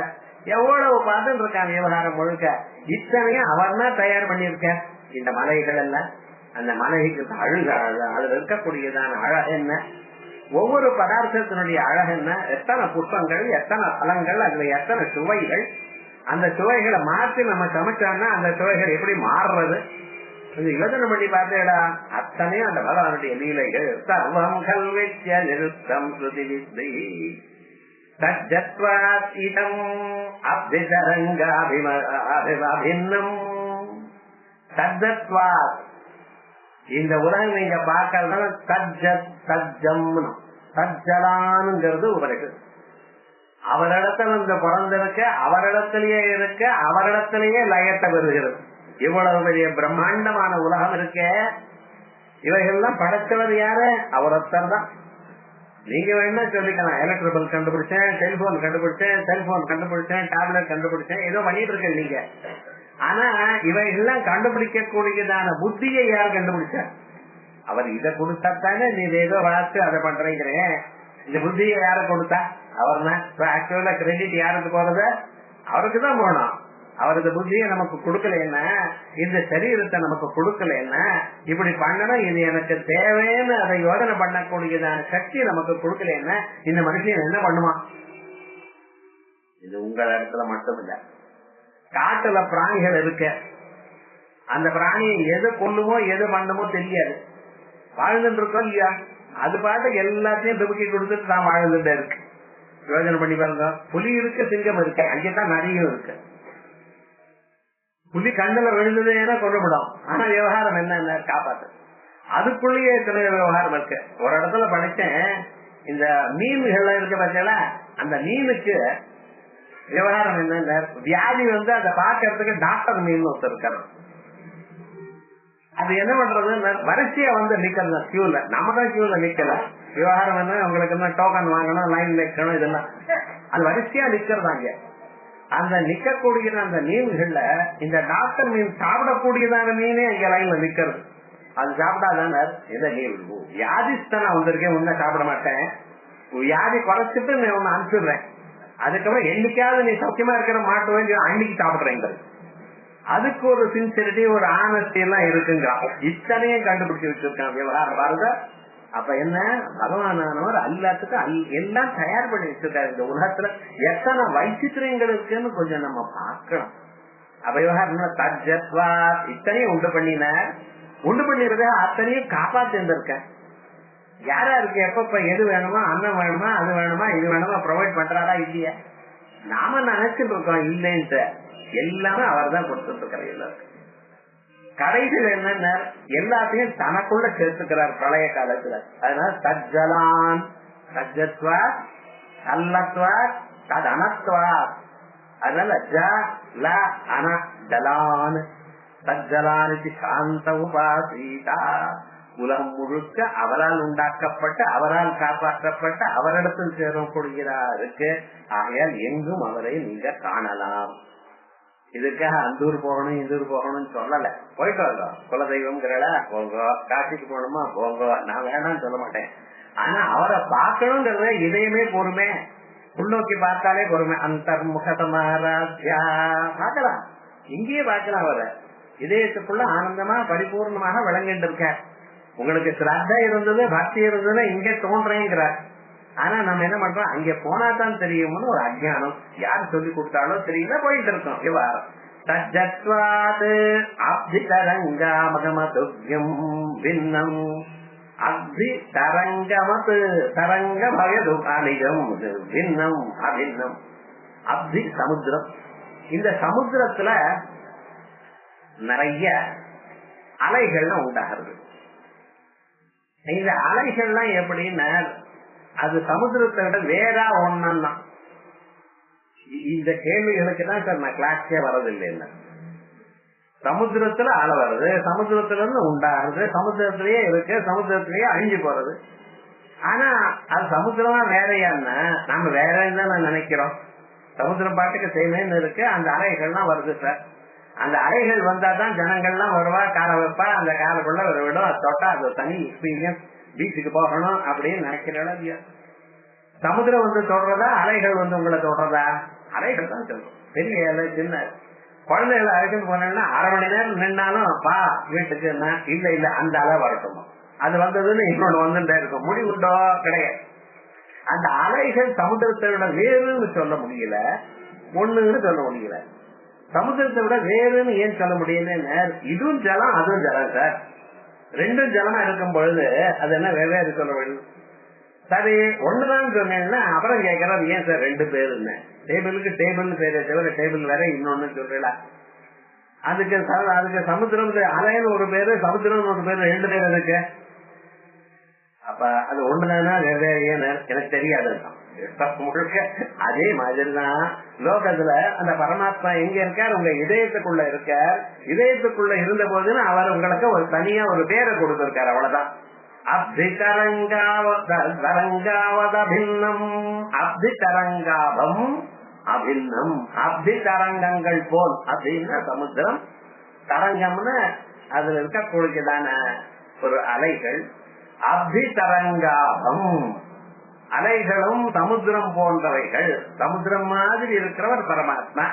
S2: எவ்வளவு பார்த்துட்டு இருக்கான் விவகாரம் முழுக்க. இத்தனையும் அவர் தான் தயார் பண்ணிருக்க. இந்த மலைகள் எல்லாம் அந்த மலைக்கு அழுக, அதுல இருக்கக்கூடியதான அழகு என்ன, ஒவ்வொரு பதார்த்தத்தினுடைய அழகு என்ன, எத்தனை புஷ்பங்கள், எத்தனை பழங்கள், அதுல எத்தனை சுவைகள். அந்த சுவைகளை மாற்றி நம்ம சமைச்சோம்னா அந்த சுவைகள் எப்படி மாறுறது, யோசனை பண்ணி பார்த்தேடா. அத்தனையும் அந்த பகவானுடைய லீலைகள். சர்வம் கல்வித்ய நிருத்தம் ஸ்ருதி வித்தை தஜ்ஜத்வாத் இதம் அபிதரங்காபின்னம் தஜ்ஜத்வாத். இந்த உலகம் நீங்க பார்க்கறதுனால தஜ்ஜத் தஜ்ஜம் தஜ்ஜலானுங்கிறது உங்களுக்கு அவரிடத்துல இந்த பிறந்திருக்க, அவரிடத்திலேயே இருக்க, அவரிடத்திலேயே லயத்தை பெறுகிறது. இவ்வளவு பெரிய பிரம்மாண்டமான உலகம் இருக்க, இவைகள்லாம் படைச்சவர் யாரு? அவரொத்தர் தான். நீங்க வேணா சொல்லிக்கலாம், எலக்ட்ரிபல் கண்டுபிடிச்சேன், டெலிபோன் கண்டுபிடிச்சேன், செல்போன் கண்டுபிடிச்சேன், டேப்லெட் கண்டுபிடிச்சேன், ஏதோ பண்ணிட்டு இருக்க நீங்க. ஆனா இவைகள்லாம் கண்டுபிடிக்க கூடியதான புத்தியை யார் கண்டுபிடிச்சார்? அவர் இதை கொடுத்தாத்தானே நீ ஏதோ வளர்த்து அதை பண்றீங்கிறேன். இந்த புத்தியை யார கொடுத்தா? அவர் தான். ஆக்சுவலா கிரெடிட் யாருக்கு போறது? அவருக்கு தான் போனோம். அவர் இந்த புத்தியை நமக்கு கொடுக்கல என்ன, இந்த சரீரத்தை நமக்கு கொடுக்கல என்ன, இப்படி பண்ணணும், இது எனக்கு தேவைன்னு அதை யோசனை பண்ணக்கூடியதான சக்தி நமக்கு கொடுக்கல என்ன, இந்த மனுஷன் என்ன பண்ணுவான்? இது உங்கள் இடத்துல மட்டும் இல்ல, காட்டுல பிராணிகள் இருக்கு. அந்த பிராணியை எது கொல்லுமோ எது பண்ணுமோ தெரியாது, வாழ்ந்துட்டு இருக்கோம் இல்லையா? அது பாட்டு எல்லாத்தையும் துபக்கி கொடுத்துட்டு தான் வாழ்ந்துட்டு இருக்கு. யோசனை பண்ணி பாருங்க. புலி இருக்கு, சிங்கம் இருக்கு, அங்கேதான் நிறைய இருக்கு. புலி கண்ணுல விழுந்தது ஏன்னா கொண்டுவிடும். ஆனா விவகாரம் என்ன காப்பாத்து. அதுக்குள்ளேயே எத்தனை விவகாரம் இருக்கு. ஒரு இடத்துல படிச்சேன், இந்த மீன்கள் இருக்கு பார்த்தீங்களா, அந்த மீனுக்கு விவகாரம் என்ன, வியாதி வந்து அதை பாக்கிறதுக்கு டாக்டர் மீன் ஒருத்தர் இருக்காரு. அது என்ன பண்றது, வரிசையா வந்து நிக்கல கியூல. நம்ம தான் கியூல நிக்கல. விவகாரம் என்ன, உங்களுக்கு என்ன டோக்கன் வாங்கணும், லைன் நிக்கணும், இதெல்லாம் அது வரிசையா நிக்கிறதாங்க. அந்த நிக்கக்கூடிய அந்த மீன்கள்ல இந்த டாக்டர் மீன் சாப்பிடக்கூடியதான மீனே இங்க லைன்ல நிக்கிறது. அது சாப்பிடாதான இதை நீ வியாதிஸ்தானா வந்திருக்கேன், உன்ன சாப்பிட மாட்டேன், வியாதி குறைச்சிட்டு நான் உன்னை அனுப்பிடுறேன், அதுக்கப்புறம் என்னைக்காவது நீ சௌக்கியமா இருக்கிற மாட்டுவேன் அன்னைக்கு சாப்பிடுறேங்க. அதுக்கு ஒரு சின்சியரிட்டி, ஒரு ஆனஸ்டி எல்லாம் இருக்குங்க. இத்தனையும் கண்டுபிடிச்சு வச்சிருக்கான் விவகாரம் பாருங்க. அப்ப என்ன, பகவானவர் எல்லாத்துக்கும் எல்லாம் தயார் பண்ணி வச்சிருக்காரு. இந்த உலகத்துல எத்தனை வைச்சித்திரங்கள் இருக்குன்னு கொஞ்சம் நம்ம பார்க்கணும். அப்ப விவகாரம் தஜ்ஜத்வா இத்தனையும் உண்டு பண்ணினார். உண்டு பண்ணிருக்க அத்தனையும் காப்பாத்திருக்க. யாரா இருக்கு, எப்ப எது வேணுமா, அன்னம் வேணுமா, அது வேணுமா, இது வேணுமா ப்ரொவைட் பண்றாரா இல்லையா? நாம நினைச்சிட்டு இருக்கோம் இல்லைன்ட்டு. எல்லாமே அவர் தான் கொடுத்துட்டு இருக்காரு. எல்லாருக்கும் கடைசியில் என்ன, எல்லாத்தையும் தனக்குள்ள சேர்த்துக்கிறார் பழைய காலத்துல. அதனால தஜ்ஜலான் தஜ்ஜத்வா அல்லத்வா தத் அனத்வா. அதனால ஜ ல அன ஜலான் தஜ்ஜலானுக்கு சாந்த உபாசீதா. உலகம் முழுக்க அவரால் உண்டாக்கப்பட்ட, அவரால் காப்பாற்றப்பட்ட, அவரிடத்தில் சேரக்கூடியதாருக்கு. ஆகையால் எங்கும் அவரை நீங்க காணலாம். இதுக்காக அந்தூர் போகணும் இந்தூர் போகணும்னு சொல்லல. போயிட்டு வரலாம். குலதெய்வம்ங்கிறல போங்க, காட்சிக்கு போகணுமா போங்க, நான் வேணாம்னு சொல்ல மாட்டேன். ஆனா அவரை பார்க்கணுங்கிறத இதயமே பொறுமை, உள்நோக்கி பார்த்தாலே பொறுமை. அந்தர்முகதமாராத்யா பார்க்கலாம், இங்கேயே பார்க்கலாம். அவரை இதயத்துக்குள்ள ஆனந்தமா பரிபூர்ணமாக விளங்கிட்டு இருக்க. உங்களுக்கு சிரத்தை இருந்தது, பக்தி இருந்ததுன்னா இங்கே தோன்றேங்கிறார். ஆனா நம்ம என்ன பண்றோம், அங்க போனா தான் தெரியும்னு ஒரு அஜ்ஞானம். யாரு சொல்லி கொடுத்தாலும் தெரியல, போயிட்டு இருக்கோம் விவகாரம். தஜ்ஜத்வாத் அப்தி தரங்காமகமதுக்யம் பின்னம் அப்தி தரங்கமத் தரங்க பயது அனிஜம் பின்னம் அபின்னம். அப்தி சமுத்திரம். இந்த சமுத்திரத்துல நிறைய அலைகள்லாம் உண்டாகிறது. இந்த அலைகள்லாம் எப்படின்னா அது சமுத்திரத்தை விட வேற ஒன்னா. இந்த கேள்விகளுக்கு தான் சார் நான் கிளாஸ்க்கே வரதில்லை. என்ன சமுத்திரத்துல அலை வருது, சமுத்திரத்துல இருந்து உண்டாகிறது, சமுத்திரத்திலேயே இருக்கு, சமுத்திரத்திலேயே அழிஞ்சு போறது. ஆனா அது சமுத்திரமா வேறையான்னா நம்ம வேறன்னு தான் நினைக்கிறோம். சமுத்திரம் பாட்டுக்கு செய்யணும்னு இருக்கு. அந்த அலைகள்லாம் வருது சார். அந்த அலைகள் வந்தாதான் ஜனங்கள்லாம் வருவா, காரை வைப்பா, அந்த காரைக்குள்ள ஒரு விடும், அது தொட்டா அது தனி எக்ஸ்பீரியன்ஸ், பீச்சுக்கு போகணும் அப்படின்னு நினைக்கிறோம் இல்லையா? சமுத்திரம் வந்து தொடர்றதா, அலைகள் வந்து உங்களை தொடர்றதா? அலைகள் தான் சொல்றோம். பெரிய அலை சின்ன குழந்தைகளை அழைச்சிட்டு போனேன்னா 1/2 மணி நேரம் நின்னாலும் பா வீட்டுக்கு இல்ல இல்ல அந்த அலை வரட்டும், அது வந்ததுன்னு இன்னொன்னு வந்துட்டே இருக்கும். முடிவுண்டோ கிடையாது. அந்த அலைகள் சமுத்திரத்தை விட வேறுன்னு சொல்ல முடியல, ஒண்ணுன்னு சொல்ல முடியல. சமுத்திரத்தை விட வேறுன்னு ஏன் சொல்ல முடியலன்னு, இதுவும் ஜலம் அதுவும் ஜலம் சார். ரெண்டும் ஜலமா இருக்கும் பொழுது அது என்ன வெவ்வேறு சொல்ல முடியும்? சரி ஒண்ணுதான் சொன்னேன்னா அப்புறம் கேட்கறது ஏன் சார் 2 பேருன்னு? டேபிளுக்கு டேபிள் பேரே தவிர டேபிள் வேற இன்னொன்னு சொல்றா. அதுக்கு சமுத்திரம் அலைன்னு ஒரு பேரு, சமுத்திரம் ஒரு பேரு, 2 பேர் இருக்கு. அப்ப அது ஒண்ணுதானா வெவ்வேறு ஏன்னு எனக்கு தெரியாது. முழுக்க அதே மாதிரிதான் லோகத்துல அந்த பரமாத்மா எங்க இருக்கார்? உங்க இதயத்துக்குள்ள இருக்கார். இதயத்துக்குள்ள இருந்த போதுன்னு அவர் உங்களுக்கு ஒரு தனியா ஒரு பேரை கொடுத்திருக்காரு, அவ்வளவுதான். அப்தி தரங்காவதபின்னம் அப்தி தரங்காபம் அபின்னம். அப்தி தரங்கங்கள் போல் அப்படின்னா சமுத்திரம், தரங்கம்னு அதுல இருக்கக்கூடியதான ஒரு அலைகள். அப்தி தரங்காபம் அலைகளும் சமுத்திரம் போன்றவைகள். சமுத்திரம் மாதிரி இருக்கிறவர் பரமாத்மா,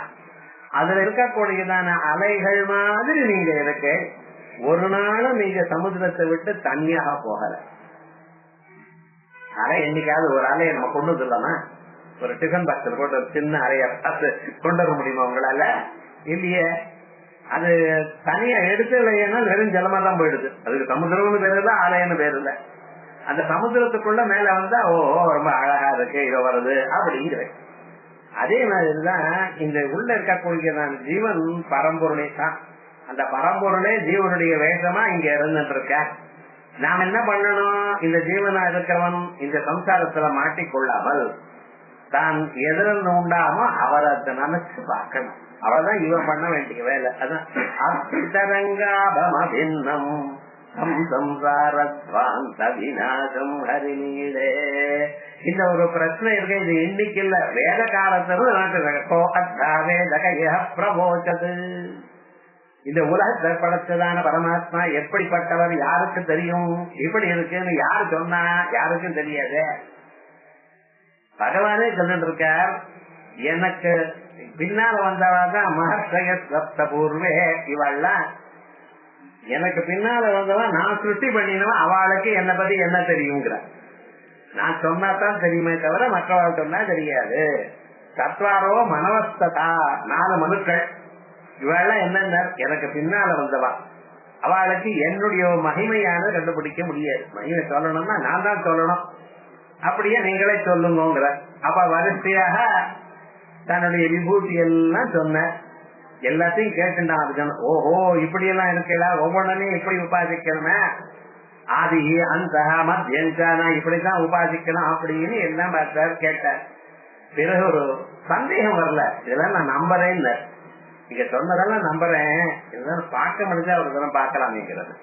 S2: அதுல இருக்கக்கூடியதான அலைகள் மாதிரி நீங்க இருக்கு. ஒரு நாளும் நீங்க சமுத்திரத்தை விட்டு தனியாக போகல. அலை என்னைக்காவது ஒரு அலையை நம்ம கொண்டு வந்துடலாமா? ஒரு டிஃபன் பாக்ஸ்ல போட்டு ஒரு சின்ன அலைய பார்த்து கொண்டு வர முடியுமா உங்களால? இல்லையே. அது தனியா எடுத்து இல்லைன்னா வெறும் ஜலமா தான் போயிடுது. அதுக்கு சமுத்திரம்னு பேரு இல்ல, அலைன்னு பேரு இல்ல. அந்த சமுத்திரத்துக்குள்ள மேல வந்தா ஓஹோ ரொம்ப அழகா இருக்கு, இதோ வருது அப்படிங்கிற. அதே மாதிரிதான் இந்த உள்ள இருக்கக்கூடிய ஜீவன் பரம்பொருளே தான். அந்த பரம்பொருளே ஜீவனுடைய வேஷமா இங்க இருந்துட்டு இருக்க. நாம் என்ன பண்ணணும்? இந்த ஜீவனா இருக்கிறவன் இந்த சம்சாரத்துல மாட்டிக்கொள்ளாமல் தான் எதிர்ந்து உண்டாமோ அவரை நினைச்சு பார்க்கணும். அவர்தான் இவன் பண்ண வேண்டிய வேலை. அதான் அபிதரங்காபமபின்னம் விநாசம் ஹரிநீளே. இந்த ஒரு பிரச்சனை இருக்கு. இது இன்னைக்கு இல்ல, வேத காலத்துல இந்த உலகத்தை படைச்சதான பரமாத்மா எப்படிப்பட்டவர் யாருக்கு தெரியும்? இப்படி இருக்குன்னு யாரு சொன்னா? யாருக்கும் தெரியாது. பகவானே சொல்லிட்டு இருக்கார், எனக்கு பின்னால வந்தவதான் மகர்ஷய சப்த பூர்வே. இவள்லாம் எனக்கு பின்னால வந்தவன், நான் சிருஷ்டி பண்ணினவன், அவளுக்கு என்ன பத்தி என்ன தெரியுங்கிற. நான் சொன்னாதான் தெரியுமே தவிர மற்றவர்கள் சொன்னா தெரியாது. தத்வாரோ மனவஸ்ததா 4 மனுக்கள். இவெல்லாம் என்னன்னா எனக்கு பின்னால வந்தவா, அவளுக்கு என்னுடைய மகிமையான கண்டுபிடிக்க முடியாது. மகிமை சொல்லணும்னா நான் தான் சொல்லணும், அப்படியே நீங்களே சொல்லுங்கிற. அப்ப வரிசையாக தன்னுடைய விபூதி எல்லாம் சொன்ன, எல்லாத்தையும் கேட்டுட்டான் அதுக்கு. ஓஹோ இப்படி எல்லாம் இருக்கல, ஒவ்வொன்றையும் இப்படி உபாசிக்கணுமே, ஆதி அந்த மத்தியனா இப்படிதான் உபாசிக்கணும் அப்படின்னு எல்லாம் பார்த்தார், கேட்டார். பிறகு ஒரு சந்தேகம் வரல, இதெல்லாம் நான் நம்புறேன்னு. நீங்க சொன்னதெல்லாம் நம்புறேன், இதெல்லாம் பார்க்க முடிஞ்சா ஒரு தினம் பார்க்கலாம்ங்கிறது.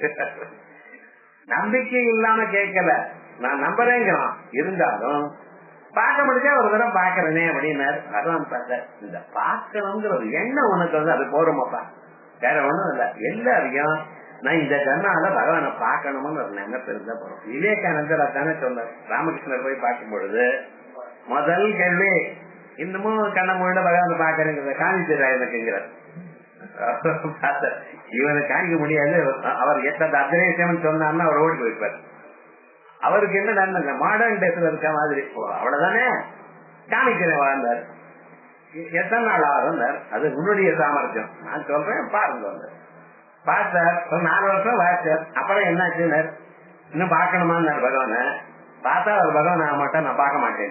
S2: நம்பிக்கை இல்லாம கேட்கல, நான் நம்புறேங்கிறான். இருந்தாலும் பார்க்க முடிஞ்சா ஒரு தடவை பாக்குறேனே அப்படின்னாரு. பகவான் பார்த்த இந்த பார்க்கணுங்கிற ஒரு எண்ணம் உனக்கு வந்து அது போறோமாப்பா, வேற ஒண்ணும் இல்ல. எல்லாரையும் நான் இந்த கண்ணால பகவானை பார்க்கணும்னு ஒரு நினைப்பு இருந்தா போறோம். விவேகானந்தர் அதானே சொன்னார். ராமகிருஷ்ணர் போய் பார்க்கும் பொழுது முதல் கேள்வி, இன்னமும் கண்ண மூட பகவானை பாக்குறேங்கிறத காமிச்சிடா எனக்குங்கிறார். இவனை காமிக்க முடியாது, அவர் எத்தனை அக்ரேஷம் சொன்னார்னா அவர் ஓடி போயிருப்பார். அவருக்கு என்ன மாடர்ன் டேஸ்ல இருக்க மாதிரி அவ்வளவுதானே காமிக்கிறேன் வாழ்ந்தார். எத்தனை நாள் ஆகும்? அது உன்னுடைய சாமர்த்தியம். நான் சொல்றேன் பாருங்க. பார்த்தார், ஒரு 4 வருஷம் வாச்சார். அப்புறம் என்னாச்சுன்னு இன்னும் பாக்கணுமான்னு பகவான பார்த்தா ஒரு பகவான் ஆக மாட்டேன், நான் பார்க்க மாட்டேன்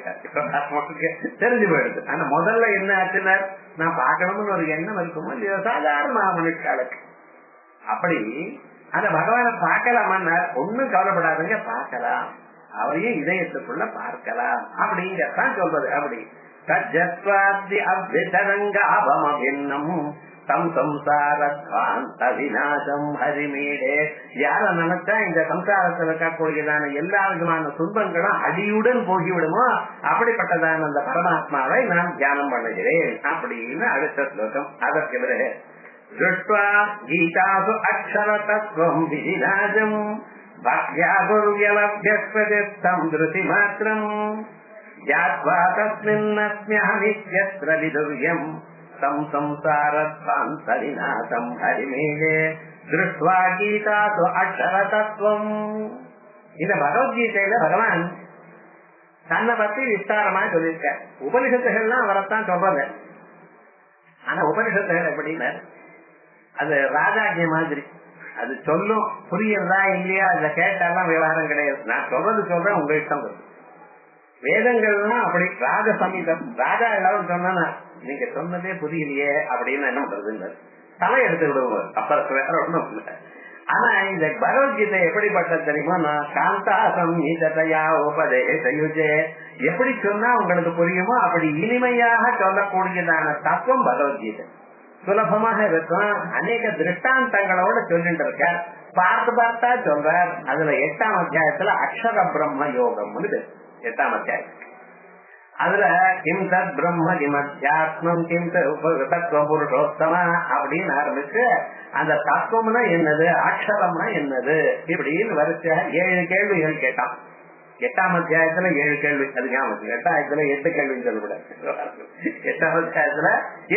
S2: தெரிஞ்சு போயிடுது. ஆனா முதல்ல என்ன ஆச்சுன்னா நான் பார்க்கணும்னு ஒரு எண்ணம் இருக்குமோ இல்லையோ சாதாரண மனுஷாளுக்கு. அப்படி அந்த பகவானை பார்க்கலாமா? ஒண்ணும் கவலைப்படாதுங்க, பார்க்கலாம். அவரையும் இதயத்துக்குள்ள பார்க்கலாம் அப்படிங்கறதான் சொல்றது. அப்படி தஜ்ஜத்வாதி அவ்விதரங்காபமபின்னம் தம் சம்சாரத்வாந்த விநாசம் ஹரிமீடே. யார நினைச்சா இந்த சம்சாரத்தில் இருக்கக்கூடியதான எல்லா விதமான துன்பங்களும் அடியுடன் போகிவிடுமோ அப்படிப்பட்டதான அந்த பரமாத்மாவை நான் தியானம் பண்ணுகிறேன் அப்படின்னு அடுத்த ஸ்லோகம். அதற்கு பிறகு திருஷ்ட்வா கீதாசு அக்ஷர தத்துவம் விதிராஜம் பக்த்யா குர்யலப்யஸ்வதித்தம் திருதி மாத்திரம் ஞாத்வா தஸ்மின்னஸ்ம்யஹமித்யத்ர விதுர்யம் தம் சம்சாரத்வாந்தரிநாசம் ஹரிமேலே திருஷ்ட்வா கீதாசு அக்ஷர தத்துவம். இந்த பகவத்கீதையில பகவான் தன்னை பத்தி விஸ்தாரமா சொல்லியிருக்க. உபனிஷத்துகள்லாம் அவரைத்தான் சொல்றது. ஆனா உபனிஷத்துகள் எப்படின்னா அது ராஜாஜ்ய மாதிரி. அது சொல்லும், புரியுறதா இல்லையா அதை கேட்டாலாம் விவகாரம் கிடையாது. நான் சொல்றேன், உங்க இஷ்டம். வேதங்கள்லாம் அப்படி ராஜ சமீபம். ராஜா எல்லாரும் சொன்னா நீங்க சொன்னதே புரியலையே அப்படின்னு என்ன பண்றது, தலை எடுத்து விடுவோம். அப்புறம் வேற ஒண்ணும் இல்லை. ஆனா இந்த பகவத்கீதை எப்படிப்பட்டது தெரியுமா? நான் காந்தாசம் நீதத்தையா உபதேசயுஜே, எப்படி சொன்னா உங்களுக்கு புரியுமோ அப்படி இனிமையாக சொல்லக்கூடியதான தத்துவம் பகவத்கீதை. சுலபமாக இருக்கும். அநேக திருஷ்டாந்தங்களோட சொல்லிட்டு இருக்க. பார்த்து பார்த்தா சொல்றார். அதுல 8ஆம் அத்தியாயத்துல அக்ஷர பிரம்ம யோகம் 8ஆம் அத்தியாயம். அதுல கிம் தத் பிரம்ம கிமத்யாத்மம் கிம் தத்துவ புருஷோத்தமா அப்படின்னு ஆரம்பிச்சு அந்த தத்துவம்னா என்னது, அக்ஷரம்னா என்னது இப்படின்னு வரிசையா 7 கேள்விகள் கேட்டான். 8ஆம் அத்தியாயத்துல 7 கேள்வி. அது ஞாபகம். 8ஆம் 8 கேள்வின்னு சொல்லக்கூடாது. 8ஆம் அத்தியாயத்துல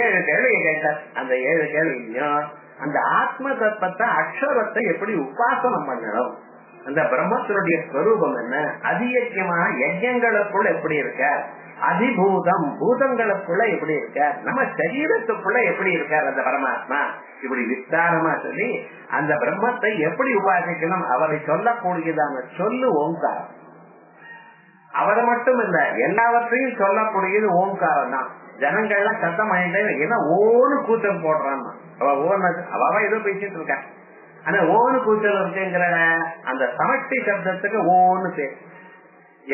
S2: 7 கேள்வி கேட்டார். அந்த 7 கேள்வியும் அந்த ஆத்ம தத்துவத்தை அக்ஷரத்தை எப்படி உபாசனம் பண்ணணும், அந்த பிரம்மத்தினுடைய ஸ்வரூபம் என்ன, அதியக்கியமான யஜ்யங்களுக்குள்ள எப்படி இருக்க, அதிபூதம் பூதங்களுக்குள்ள எப்படி இருக்க, நம்ம சரீரத்துக்குள்ள எப்படி இருக்கார் அந்த பரமாத்மா, இப்படி விஸ்தாரமா சொல்லி அந்த பிரம்மத்தை எப்படி உபாசிக்கணும் அவரை சொல்லக்கூடியதான சொல்லு ஓங்காரம். அவரை மட்டும் இல்ல, எல்லாவற்றையும் சொல்லக்கூடியது ஓங்காரம் தான். ஜனங்கள்லாம் சத்தம் ஆயிட்டே ஏன்னா ஓன்னு கூச்சல் போடுறான். அவ ஏதோ பேசிட்டு இருக்கா. ஆனா ஓன்னு கூச்சல் இருக்குங்கிற அந்த சமஷ்டி சப்தத்துக்கு ஓன்னு பேர்.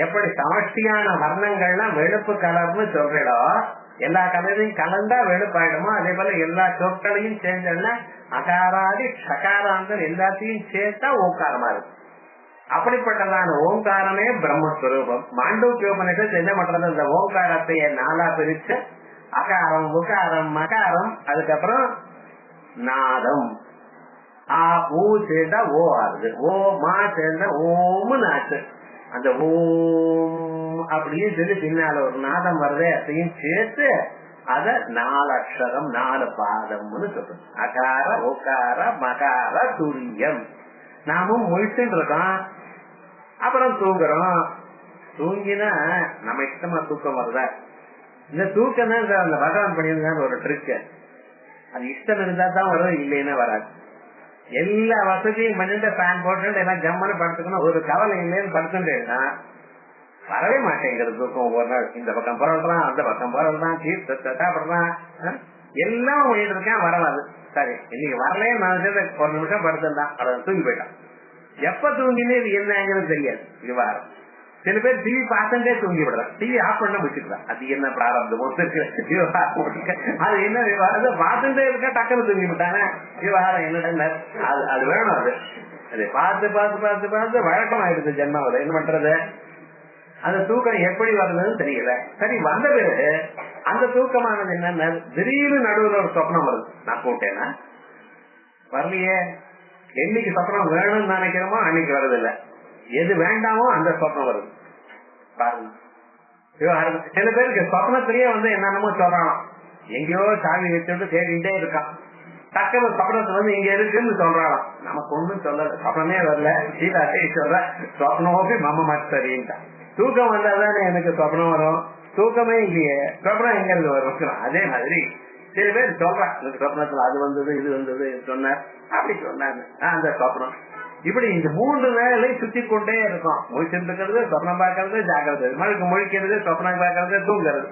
S2: எப்படி சமஷ்டியான வர்ணங்கள்லாம் வெளுப்பு கலர்னு சொல்றோ, எல்லா கலரையும் கலந்தா வெளுப்பாயிடுமோ அதே போல எல்லா சொற்களையும் சேர்ந்தா அகாராதி சகாராந்தம் எல்லாத்தையும் சேர்த்தா ஓங்காரமா இருக்கும். அப்படிப்பட்டதான ஓங்காரமே பிரம்மஸ்வரூபம். மாண்டூக்கியோபனிஷத்து என்ன பண்றது, இந்த ஓங்காரத்தைய 4ஆ பிரிச்சு அகாரம் உகாரம் மகாரம் அதுக்கப்புறம் நாதம். ஆ ஊ சேர்ந்தா ஓ ஆகுது, ஓ மா சேர்ந்தா ஓமு நாச்சு. அந்த ஓம் அப்படின்னு சொல்லி பின்னால ஒரு நாதம் வருது, அதையும் சேர்த்து அத 4 அக்ஷரம் 4 பாதம்னு சொல்றோம். அகார உகார மகார துரியம். நாமும் முழிச்சுட்டு இருக்கோம், அப்புறம் தூங்குறோம். தூங்கினா நம்ம இஷ்டமா தூக்கம் வருதா? இந்த தூக்கம் தான் அந்த பகவான் பண்ணியிருந்தான்னு ஒரு ட்ரிக். அது இஷ்டம் இருந்தா தான் வரும், இல்லைன்னா வராது. எல்லா வசதியும் பண்ணிட்டு ஃபேன் போட்டு எல்லாம் ஜம்மனு படுத்துக்கணும், ஒரு கவலை இல்லைன்னு படுத்துட்டேன்னா வரவே மாட்டேங்கிறது தூக்கம். ஒவ்வொரு நாள் இந்த பக்கம் போறான், அந்த பக்கம் போறான், சாப்பிடுறான், எல்லாம் பண்ணிட்டு இருக்கேன், வரவாது. சரி இன்னைக்கு வரலையே நான் ஒரு நிமிஷம் படுத்துட்டான், அதை தூங்கி போயிட்டான். எப்ப தூங்கினே இது என்னங்கிறது தெரியாது. விவகாரம் சில பேர் டிவி பார்த்துட்டே தூங்கி விடுறான், டிவி ஆஃப் பண்ண முடிச்சுக்கிறான். அது என்ன பிராரப்தம் அது என்ன விவகாரம், பார்த்துட்டே இருக்க டக்குனு தூங்கி விட்டாங்க. விவகாரம் என்னடா அது வேணும். அது பார்த்து பார்த்து பார்த்து பார்த்து வழக்கம் ஆயிடுது ஜென்மாவில். என்ன பண்றது, அந்த தூக்கம் எப்படி வருதுன்னு தெரியல. சரி வந்த பிறகு அந்த தூக்கமானது என்ன, திடீர்னு நடுவில் ஒரு சொப்னம் வருது. நான் கூட்டேன்னா வரலையே. என்னைக்கு சொப்னம் வேணும்னு நினைக்கிறோமோ அன்னைக்கு வருதில்லை, எது வேண்டாமோ அந்த சொப்னம் வருது. பாருங்க சில பேருக்கு சொப்னத்திலேயே என்னென்னமோ சொல்றான், எங்கேயோ சாவி வச்சுட்டு தேடிட்டே இருக்கான். டக்குனு சொப்னத்துல இங்க இருக்குன்னு சொல்றான். நமக்கு ஒண்ணும் சொல்லல, சொப்னமே வரல. சீதாட்டே சொல்ற சொப்னமோபி மம மத்தரின்ட்டா. தூக்கம் வந்தாதானே எனக்கு சொப்னம் வரும். தூக்கமே இல்லையே, சொப்னம் எங்க இருந்து வரும்? அதே மாதிரி சில பேர் சொல்றான், சொப்னத்துல அது வந்தது இது வந்தது சொன்னார் அப்படி சொன்னாரு அந்த சொப்னம். இப்படி இந்த 3 வேலை சுத்தி கொண்டே இருக்கும். முழிச்சுட்டு இருக்கிறது, சொப்னம் பார்க்கறது, ஜாக்கிரதை, முழிக்கிறது, சொப்னம் பார்க்கறது, தூங்குறது.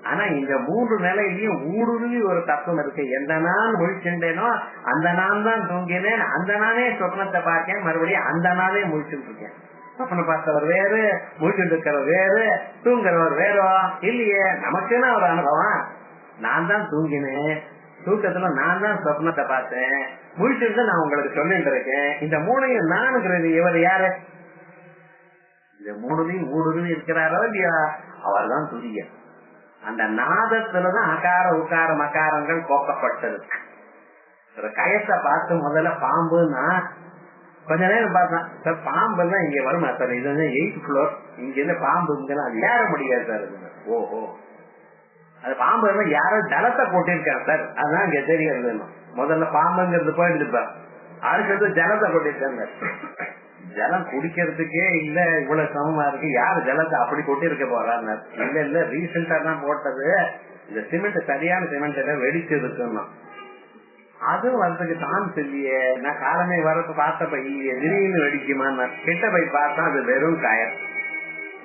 S2: ஆனா இந்த 3 நிலையிலயும் ஊடுருவி ஒரு தத்துவம் இருக்கு. எந்த நான் முழிச்சுட்டேனோ அந்த நான் தான் தூங்கினேன், அந்த நானே சொப்னத்தை பார்க்கேன், மறுபடியும் அந்த நானே முழிச்சுட்டு இருக்கேன். சொப்னம் பார்த்தவர் வேறு, முழிச்சுட்டு இருக்கிறவர் வேறு, தூங்குறவர் வேறோ இல்லையே. நமக்குன்னு ஒரு அனுபவம், நான் தான் தூங்கினேன், தூக்கத்துல நான் தான் சொப்னத்தை பார்த்தேன், முழிச்சிருந்து நான் உங்களுக்கு சொல்லிட்டு இருக்கேன். இந்த 3ஐயும் நானுங்கிறது இவர் யாரு? இந்த 3ஐயும் ஊடுருவி இருக்கிறாரோ இல்லையா, அவர் தான் துரியன். அந்த நாதத்துலதான் அகார உக்கார மகாரங்கள் கோக்கப்பட்டது. ஒரு கயத்தை பார்த்து முதல்ல பாம்புன்னா கொஞ்ச நேரம் பார்த்தேன் சார், பாம்பு எல்லாம் இங்க வருமா சார்? இது 8th floor, இங்க இருந்து பாம்பு இங்கெல்லாம் ஏற முடியாது சார். ஓஹோ, அது பாம்பு எல்லாம் யாரோ ஜலத்தை போட்டிருக்காங்க சார், அதுதான் இங்க தெரியாது. முதல்ல பாம்புங்கிறது போயிட்டு அடுத்தது ஜலத்தை கொட்டிருக்காங்க. ஜலம் குடிக்கிறதுக்கே இல்ல, இவ்வளவு சமமா இருக்கு, யாரு ஜலத்தை அப்படி கொட்டி இருக்க போறாங்க? இல்ல இல்ல, ரீசெண்டா தான் போட்டது, இந்த சிமெண்ட் சரியான சிமெண்ட் எல்லாம் வெடிச்சு இருக்குன்னா அதுவும் வரதுக்கு சான்ஸ் இல்லையே. நான் காலமே வரது பார்த்தப்ப இல்லையே, திடீர்னு வெடிக்குமா? கிட்ட போய் பார்த்தா அது வெறும் கயர்.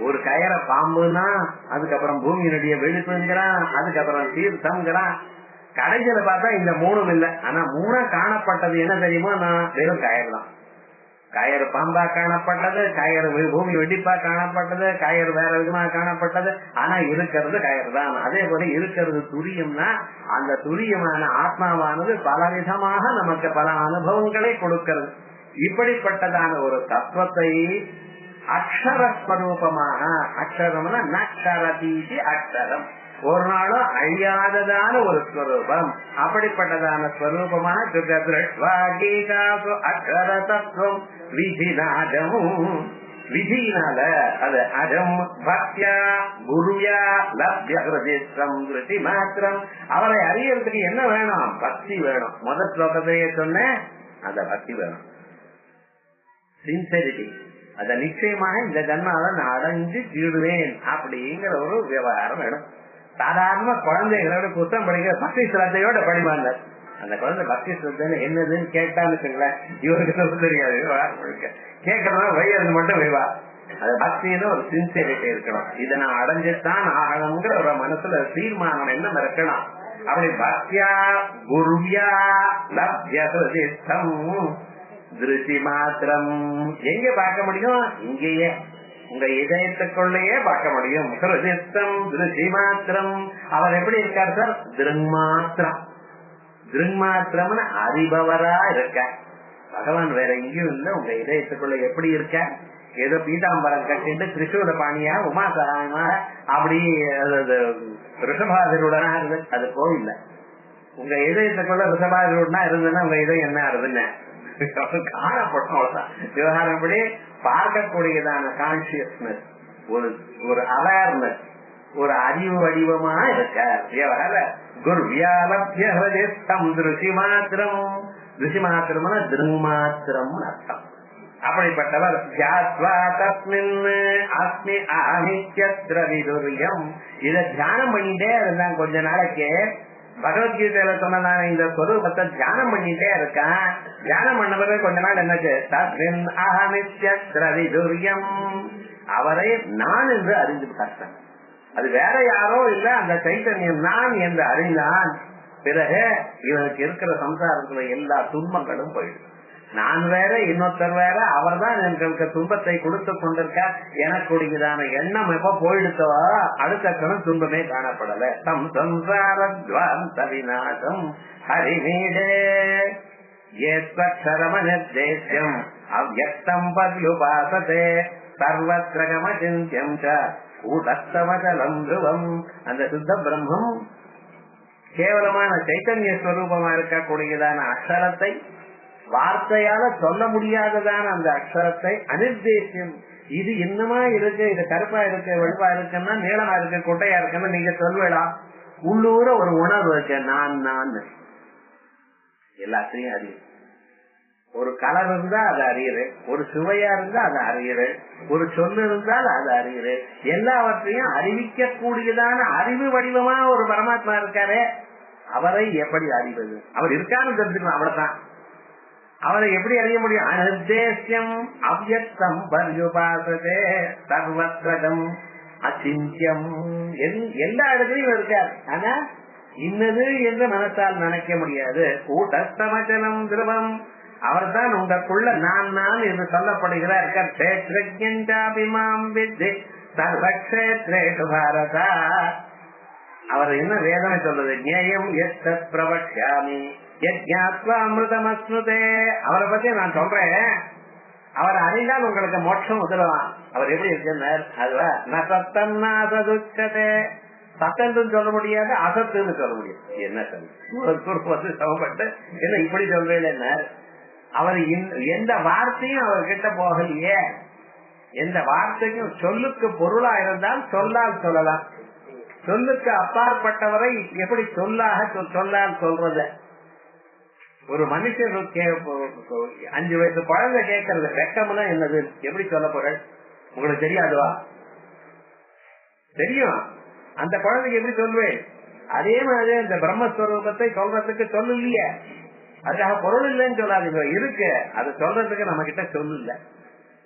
S2: ஒரு கயரை பாம்புனா அதுக்கப்புறம் பூமியினுடைய வெடிப்புங்கிறான், அதுக்கப்புறம் தீர்த்தம்ங்கிறான். கடைசியில பார்த்தா இந்த 3ம் இல்ல. ஆனா 3 காணப்பட்டது என்ன தெரியுமோ? நான் வெறும் கயர் தான். கயறு பாம்பா காணப்பட்டது, கயறு பூமி வெடிப்பா காணப்பட்டது, கயறு வேற விதமா காணப்பட்டது. ஆனா இருக்கிறது கயறு தான். அதே போல இருக்கிறது துரியம்னா அந்த துரியமான ஆத்மாவானது பலவிதமாக நமக்கு பல அனுபவங்களை கொடுக்கிறது. இப்படிப்பட்டதான ஒரு தத்துவத்தை அக்ஷரஸ்வரூபமாக, அக்ஷரம்னா நக்ஷரதீதி அக்ஷரம், ஒரு நாளும் அழியாததான ஒரு ஸ்வரூபம். அப்படிப்பட்டதான ஸ்வரூபமாக அக்ஷர தத்துவம் விதிநாதமும், விதினால அது அஜம் பக்தியா குருயா லப்யம் திருஷ்டி மாத்திரம். அவரை அறியறதுக்கு என்ன வேணும்? பக்தி வேணும். முதல் ஸ்லோகத்தையே சொன்ன அந்த பக்தி வேணும், சின்சியரிட்டி. அத நிச்சயமாக இந்த ஜன்மாவை நான் அடைஞ்சு தீடுவேன் அப்படிங்கிற ஒரு விவகாரம் வேணும். சாதாரண குழந்தைகளோட புத்தகம் படிக்கிற பக்தி சிரத்தையோட படிவாங்க. அந்த குழந்தை பக்தி சிரத்தை என்னதுன்னு கேட்டான்னு இவருக்கு சொல்ல தெரியாது, கேட்கறதா வையறது மட்டும் வைவா. அது பக்தின்னு ஒரு சின்சியரிட்டி இருக்கணும். இதை நான் அடைஞ்சுதான் ஆகணுங்கிற ஒரு மனசுல தீர்மானம் என்ன இருக்கணும். அப்படி பக்தியா குருவியா லப்யம் திருஷ்டி மாத்திரம் எங்க பார்க்க முடியும்? இங்கேயே உங்க இதயத்துக்குள்ளேயே பார்க்க முடியும். திருஷ்டி மாத்திரம். அவர் எப்படி இருக்கார் சார்? திருமாத்திரம். திருமாத்திரம்னு அறிபவரா இருக்க பகவான் வேற எங்கேயும் இல்ல. உங்க இதயத்துக்குள்ள எப்படி இருக்க? ஏதோ பீதாம்பரம் கட்டிட்டு திரிசூல பாணியா உமா சகாயமா அப்படி ரிஷபாதிருடனா இருந்து அது கோவில்ல. உங்க இதயத்துக்குள்ள ரிஷபாதிருடனா இருந்ததுன்னா உங்க இதயம் என்ன ஆகுதுன்னு காணப்படும். அவ்வளவுதான் விவகாரம். இப்படி பார்க்கக்கூடியதான கான்சியஸ்னஸ், ஒரு அவேர்னஸ், ஒரு அறிவு வடிவமா இருக்க குருவியாலப்யம் திருஷி மாத்திரம். திருஷி மாத்திரம்னா திருமாத்திரம் அர்த்தம். அப்படிப்பட்டவர் அஸ்மி அமித்யம். இத தியானம் பண்ணிட்டே இருந்தான் கொஞ்ச நாளைக்கு. பகவத்கீதையில சொன்ன இந்த ஸ்வரூபத்தை தியானம் பண்ணிட்டே இருக்கான். தியானம் பண்ண பிறகு கொஞ்ச நாள் என்னாச்சு? அவரை நான் என்று அறிந்து கஷ்டம். அது வேற யாரோ இல்ல, அந்த சைத்தன்யம் நான் என்று அறிந்தான். பிறகு இவனுக்கு இருக்கிற சம்சாரத்துல எல்லா துன்பங்களும் போயிடும். நான் வேற இன்னொருத்தர் வேற, அவர் தான் எங்களுக்கு துன்பத்தை கொடுத்து கொண்டிருக்கார். எனக்குடையதான எண்ணம் எப்ப போயிடுத்தோ அடுத்த கணம் துன்பமே காணப்படல. தம் சம்சாரம் ஹரிமீடே ஏஸ்வரமனிர்தேசியம் அவ்யக்தம் பத்யுபாசதே சர்வத்ரகம சிந்தியம் கூடஸ்தமகலம் துவம். அந்த சுத்த பிரம்மம் கேவலமான சைத்தன்ய ஸ்வரூபமா இருக்கக்கூடியதான அக்ஷரத்தை, வார்த்தையால சொல்ல முடியாததான அந்த அக்ஷரத்தை அனிர்தேசியம். இது என்னமா இருக்கு, இது கருப்பா இருக்கு, வெளுப்பா இருக்குன்னா, நீளமா இருக்கு, குட்டையா இருக்குன்னு நீங்க சொல்வேடா. உள்ளூர ஒரு உணர்வு இருக்கு, நான் நான் எல்லாத்தையும் அறியும். ஒரு கலர் இருந்தா அது அறியுறேன், ஒரு சுவையா இருந்தா அது அறியுறேன், ஒரு சொல்லு இருந்தால் அது அறியுறேன். எல்லாவற்றையும் அறிவிக்க கூடியதான அறிவு வடிவமா ஒரு பரமாத்மா இருக்காரு. அவரை எப்படி அறிவது? அவர் இருக்கான்னு தெரிஞ்சுக்கணும், அவ்வளவுதான். அவரை எப்படி அறிய முடியும்? அனிர்தேசியம் அவ்யக்தம் பர்யுபாசதே சர்வத்ரகம் அசிந்தியம். எல்லா இடத்துலயும் இருக்காரு, ஆனா இன்னது என்று மனசால் நினைக்க முடியாது. கூட்டஸ்தமச்சலம் திருவம், அவர் தான் உங்களுக்குள்ள நான் நான் என்று சொல்லப்படுகிறார். பாரதா, அவர் என்ன வேதனை சொல்றது? ஞேயம் எத்தத் பிரவக்ஷ்யாமி யஜ்ஞாத்வா அமிர்தமஸ்னுதே. அவரை பத்தி நான் சொல்றேன், அவர் அறிந்தால் உங்களுக்கு மோட்சம் உதரலாம். அவர் எப்படி இருக்கிறார்? அதுவா நசத்தம் நாசதுச்சதே. சத்தன்னு சொல்ல முடியாது, அசத்துன்னு சொல்ல முடியாது. என்ன சொல்ல சமப்பட்டு என்ன இப்படி சொல்றேன்? என்ன அவர் எந்த வார்த்தையும் அவர் கிட்ட போகலையே. எந்த வார்த்தைக்கும் சொல்லுக்கு பொருளா இருந்தால் சொல்லால் சொல்லலாம். சொல்லுக்கு அப்பாற்பட்டவரை எப்படி சொல்லால் சொல்றது? ஒரு மனுஷன் 5 வயசு குழந்தை கேட்கறது வெக்கம்னா என்னது எப்படி சொல்ல போற? உங்களுக்கு தெரியாதுவா? தெரியும். அந்த குழந்தைக்கு எப்படி சொல்வேன்? அதே மாதிரி இந்த பிரம்மஸ்வரூபத்தை சொல்றதுக்கு சொல்லு இல்லையே. அதுக்காக பொருள் இல்லைன்னு சொல்லாதீங்க, இருக்கு. அது சொல்றதுக்கு நம்ம கிட்ட சொல்லு இல்ல.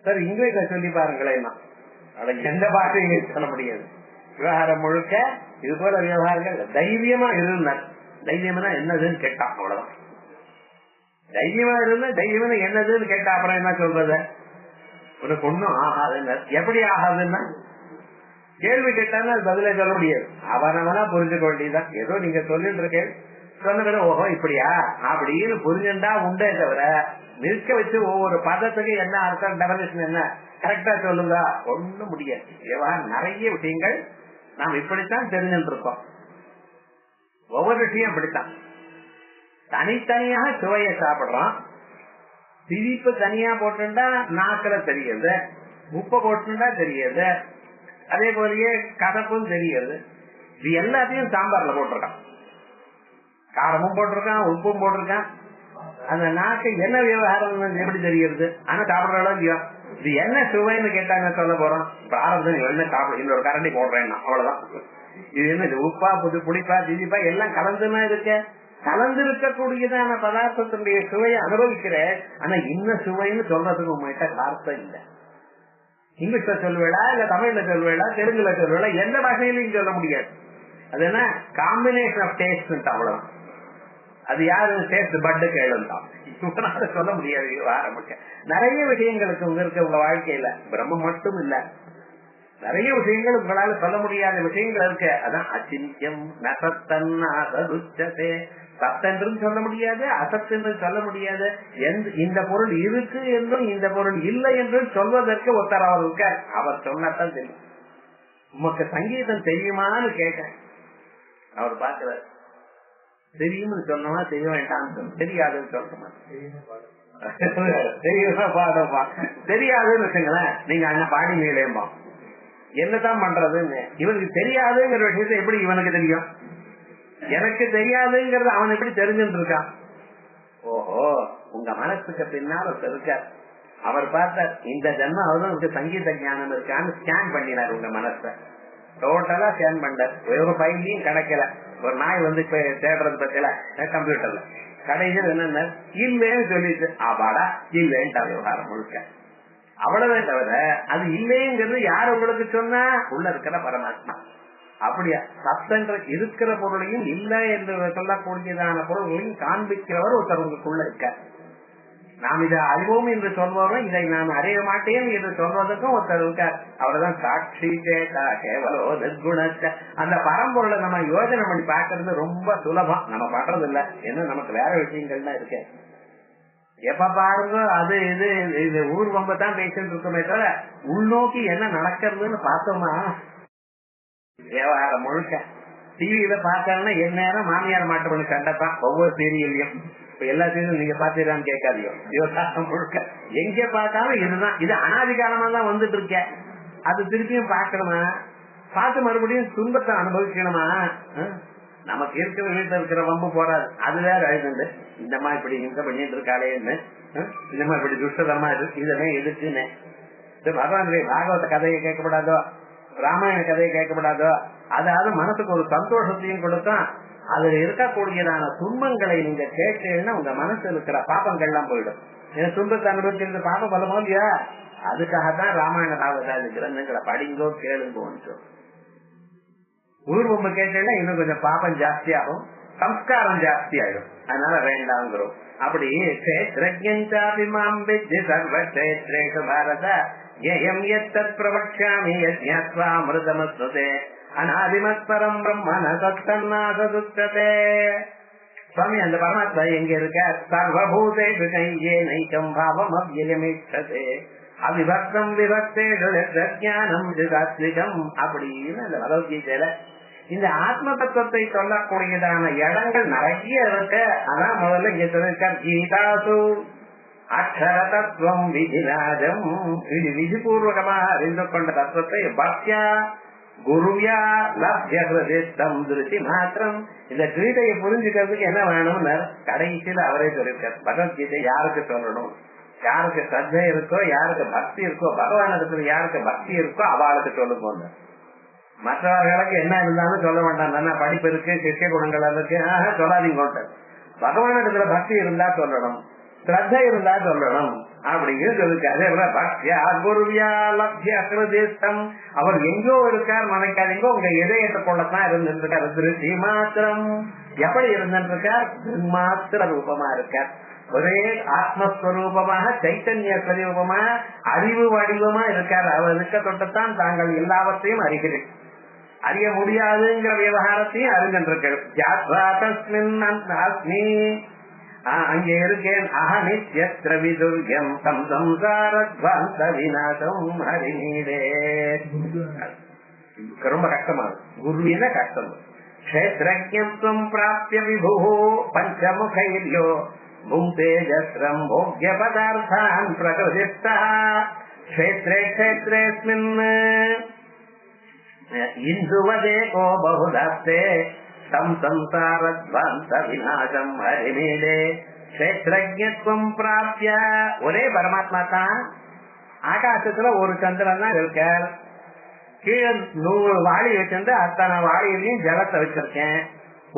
S2: சார் இங்கிலீஷ்ல சொல்லி பாருங்களேன், அதை எந்த பாஷையும் சொல்ல முடியாது. விவகாரம் முழுக்க இது போல விவகாரங்கள் தைரியமா இருந்தார். தைரியம்னா என்னதுன்னு கேட்டான், அவ்வளவுதான். தைரியமா இருந்தா தைரியம்னா என்னதுன்னு கேட்டா அப்புறம் என்ன சொல்றது? உனக்கு ஒண்ணும் ஆகாதுன்னு. எப்படி ஆகாதுன்னா கேள்வி கேட்டாலும் அது பதிலே சொல்ல முடியாது. அவனவனா புரிஞ்சுக்க வேண்டியதுதான். ஏதோ நீங்க சொல்லிட்டு இருக்கேன் சொன்ன, ஓஹோ இப்படியா அப்படின்னு புரிஞ்சுண்டா உண்டே தவிர நிற்க வச்சு ஒவ்வொரு பதத்துக்கு என்ன அர்த்தம், டெபனிஷன் என்ன கரெக்டா சொல்லுங்க, ஒண்ணும் முடியாது. நிறைய விஷயங்கள் நாம் இப்படித்தான் தெரிஞ்சுட்டு இருக்கோம். ஒவ்வொரு விஷயம் அப்படித்தான். தனித்தனியாக சுவையை சாப்பிடுறோம். திரிப்பு தனியா போட்டுண்டா நாக்கில தெரியுது, உப்பை போட்டுண்டா தெரியுது, அதே போலயே கசப்பும் தெரியுது. இது எல்லாத்தையும் சாம்பார்ல போட்டிருக்கான், காரமும் போட்டிருக்கான், உப்பும் போட்டிருக்கான். அந்த நாக்கு என்ன விவகாரம் எப்படி தெரியுது? ஆனா சாப்பிடுற இல்லையோ. இது என்ன சுவைன்னு கேட்டாங்க சொல்ல போறோம். பிராரதம் என்ன சாப்பிட, இன்னொரு கரண்டி போடுறேன்னா அவ்வளவுதான். இது என்ன உப்பா புது புளிப்பா திதிப்பா எல்லாம் கலந்துனா இருக்க. கலந்து இருக்கக்கூடியதான பதார்த்தத்தினுடைய சுவையை அனுபவிக்கிற. ஆனா இன்ன சுவைன்னு சொல்றதுக்கு உங்ககிட்ட வார்த்தை இல்லை. இங்கிலீஷ்ல சொல்லுவேடா, இல்ல தமிழ்ல சொல்லுவேடா, தெலுங்குல சொல்லுவேடா, எந்த பாஷையிலையும் சொல்ல முடியாது. அது என்ன காம்பினேஷன் ஆஃப் டேஸ்ட், அவ்வளவுதான். அது யாரு டேஸ்ட் பட்டு கேளுந்தான் சொல்ல முடியாது. ஆரம்பிக்க நிறைய விஷயங்களுக்கு உங்க இருக்க உங்க வாழ்க்கையில பிரம்மம் மட்டும் இல்ல, நிறைய விஷயங்கள் உங்களால சொல்ல முடியாத விஷயங்கள் இருக்கு. அதான் அச்சிந்தியம் நசத்தே. சத்தென்றும் சொல்ல முடியாது, அசத்தென்று சொல்ல முடியாது. இந்த பொருள் இருக்கு என்றும் இந்த பொருள் இல்லை என்றும் சொல்வதற்கு ஒருத்தர் அவர் இருக்கார். அவர் சொன்னதான் தெரியும். உமக்கு சங்கீதம் தெரியுமான்னு கேட்டேன். அவர் பாக்குறாரு. தெரியும்னு சொன்னா தெரிய வேண்டாம், தெரியாதுன்னு சொல்றேன். தெரியுமா பாடப்பா, தெரியாதுன்னு வச்சுங்களேன். நீங்க அண்ணன் பாடி மேலேம்பா என்னதான் பண்றதுன்னு. இவனுக்கு தெரியாதுங்கிற விஷயத்த எப்படி இவனுக்கு தெரியும்? எனக்கு தெரியாதுங்கிறது அவன் எப்படி தெரிஞ்சுட்டு இருக்கான்? ஓஹோ, உங்க மனசுக்கு பின்னால் இருக்கார். அவர் பார்த்தார், இந்த ஜென்மம் அவருக்கு சங்கீத ஞானம் இருக்கான்னு ஸ்கேன் பண்ணினார். உங்க மனசை டோட்டலா ஸ்கேன் பண்ணார். ஒரு பைலையும் கிடைக்கல. ஒரு நாய் வந்து இப்ப தேடுறது பத்தில கம்ப்யூட்டர்ல கடைசியில் என்னென்ன இல்லைன்னு சொல்லிட்டு ஆபாடா இல்லைன்ட்டு விவகாரம் முழுக்க. அவ்வளவே தவிர அது இல்லைங்கிறது யார் உங்களுக்கு சொன்னா? உள்ள இருக்கிற பரமாத்மா. அப்படியா? சத்தன்ற இருக்கிற பொருளையும் இல்லை என்று சொல்லக்கூடியதான பொருள்களையும் காண்பிக்கிறவர் ஒருத்தர் உங்களுக்குள்ள இருக்க. நாம் இதை அறிவோம் என்று சொல்வோம், இதை நான் அறிய மாட்டேன் என்று சொல்வதற்கும் ஒருத்தர் இருக்கார். அவர்தான் சாட்சி சேதா கேவலோ நிர்குணத்த. அந்த பரம்பொருளை நம்ம யோஜனை பண்ணி பாக்குறது ரொம்ப சுலபம். நம்ம பண்றது இல்ல, ஏன்னா நமக்கு வேற விஷயங்கள்லாம் இருக்கு. எப்ப பாருங்க அது இது ஊர் வம்பத்தான் பேசிட்டு இருக்கோமே தவிர உள்நோக்கி என்ன நடக்கிறதுன்னு பார்த்தோமா? விவகாரம் முழுக்க டிவியில பாக்கணும்னா எந்நேரம் மாமியார் மாட்டு பண்ணி சண்டைத்தான் ஒவ்வொரு சீரியல்லையும். இப்ப எல்லா சீரியலும் நீங்க பாத்தீங்கன்னு கேட்காதியோ. விவகாரம் முழுக்க எங்க பார்த்தாலும் இதுதான். இது அனாதிகாலமா தான் வந்துட்டு இருக்க. அது திருப்பியும் பாக்கணுமா? பார்த்து மறுபடியும் துன்பத்தை அனுபவிக்கணுமா? நமக்கு இருக்கிற வீட்டுல இருக்கிற வம்பு போறாது, அது வேற அழுது இந்தமா இப்படி இங்க பண்ணிட்டு இருக்காளேன்னு, இந்தமா இப்படி துஷ்டதமா இருக்கு, இதெல்லாம் எதுக்குன்னு பகவானுடைய பாகவத கதையை கேட்கப்படாதோ, ராமாயண கதையை கேட்கப்படாதோ. அதாவது மனசுக்கு ஒரு சந்தோஷத்தையும் கொடுத்தா அதுல இருக்கக்கூடியதான துன்பங்களை நீங்க கேட்டீங்கன்னா உங்க மனசுல இருக்கிற பாப்பங்கள்லாம் போயிடும். ஏன்னா துன்பத்தை அனுபவிக்கிறது பாப்பம் பலமோ இல்லையா? அதுக்காகத்தான் ராமாயண பாகவதாதி கிரந்தங்களை படிங்கோ கேளுங்கோன்னு. ஊர்வம்பு கேட்டீங்கன்னா இன்னும் கொஞ்சம் பாப்பம் ஜாஸ்தி ஆகும், சம்ஸ்காரம் ஜாஸ்தி ஆயிடும். அதனால வேண்டாங்கிறோம். அப்படி பாரத யம் எத்தத் பிரவக்ஷ்யாமி யஜ்ஞாத்வா அமிர்தமஸ்னுதே அநாதிமத்பரம் பிரம்மண தத்தன்னாசதுச்சதே. சுவாமி அந்த பரமாத்மா எங்க இருக்கார்? சர்வபூதேஷு கையே நைகம் பாவம் அவ்யயமீட்சதே அவிபக்தம் விபக்தேஷு ஞானம் ஜாத்விகம் அப்படின்னு அந்த பகவத்கீதையில இந்த ஆத்ம தத்துவத்தை சொல்லக்கூடியதான இடங்கள் நிறைய இருக்கு. அதான் முதல்ல இங்க சொல்லிருக்கார், கீதாசு அக்ஷர தத்துவம் விதிராஜம். இது விதிபூர்வகமாக அறிந்து கொண்ட தத்துவத்தை பக்தியா குருவியா லப்ய ஹிருதம் திருஷ்டி மாத்திரம். இந்த கீதையை புரிஞ்சுக்கிறதுக்கு என்ன வேணும்னு கடைசியில அவரே சொல்லியிருக்கார். பகவத்கீதை யாருக்கு சொல்லணும், யாருக்கு சத்தை இருக்கோ, யாருக்கு பக்தி இருக்கோ, பகவான் இடத்துல யாருக்கு பக்தி இருக்கோ அவளுக்கு சொல்லுங்க. மற்றவர்களுக்கு என்ன இருந்தாலும் சொல்ல வேண்டாம், படிப்பு இருக்கு, சிஷ்ய குணங்கள் இருக்கு, சொல்லாதீங்க. பகவான் இடத்துல பக்தி இருந்தா சொல்லணும், ஸ்ரத்த இருந்தா சொல்லணும் அப்படிங்கிறது சொல்லிருக்கு. அதே போல பக்தியா குருவியா லப்ய ஹிருதம், அவர் எங்கோ இருக்கார் நினைக்காதீங்க, உங்க இதயத்தை கொள்ளத்தான் இருந்துருக்கார். திருஷ்டி மாத்திரம் எப்படி இருந்திருக்கார்? மாத்திர ரூபமா இருக்கார். ஒரே ஆத்மஸ்வரூபமாக சைத்தன்ய ஸ்வரூபமா அறிவு வடிவமா இருக்கார். அவர் இருக்க தொட்டுத்தான் தாங்கள் எல்லாவற்றையும் அறிகிறேன். அறிய முடியாதுங்கிற விவகாரத்தையும் அறிஞ்சிருக்கேன். அங்கே இருக்கேன் அகநித்யத்ர விதுர்யம் தம் சம்சாரத்வாந்த விநாசம் ஹரிநீடே. ரொம்ப கஷ்டமா குருவின கஷ்டம். க்ஷேத்ரஜ்ஞம் பிராப்ய விபு பஞ்சமுகைர்யோ புங்தேஜஸ்ரம் போக்ய பதார்த்தான் பிரகிருதிஸ்தः க்ஷேத்ரே க்ஷேத்ரேஸ்மின் இந்துவதேகோ பகுதாஸ்தே தம் சம்சாரத்வாந்த விநாசம் ஹரிமீடே. க்ஷேத்ரஜ்ஞத்வம் பிராப்ய, ஒரே பரமாத்மா தான். ஆகாசத்துல ஒரு சந்திரன் தான் இருக்கார். கீழே 100 வாளி வச்சிருந்து அத்தனை வாளியிலையும் ஜலத்தை வச்சிருக்கேன்.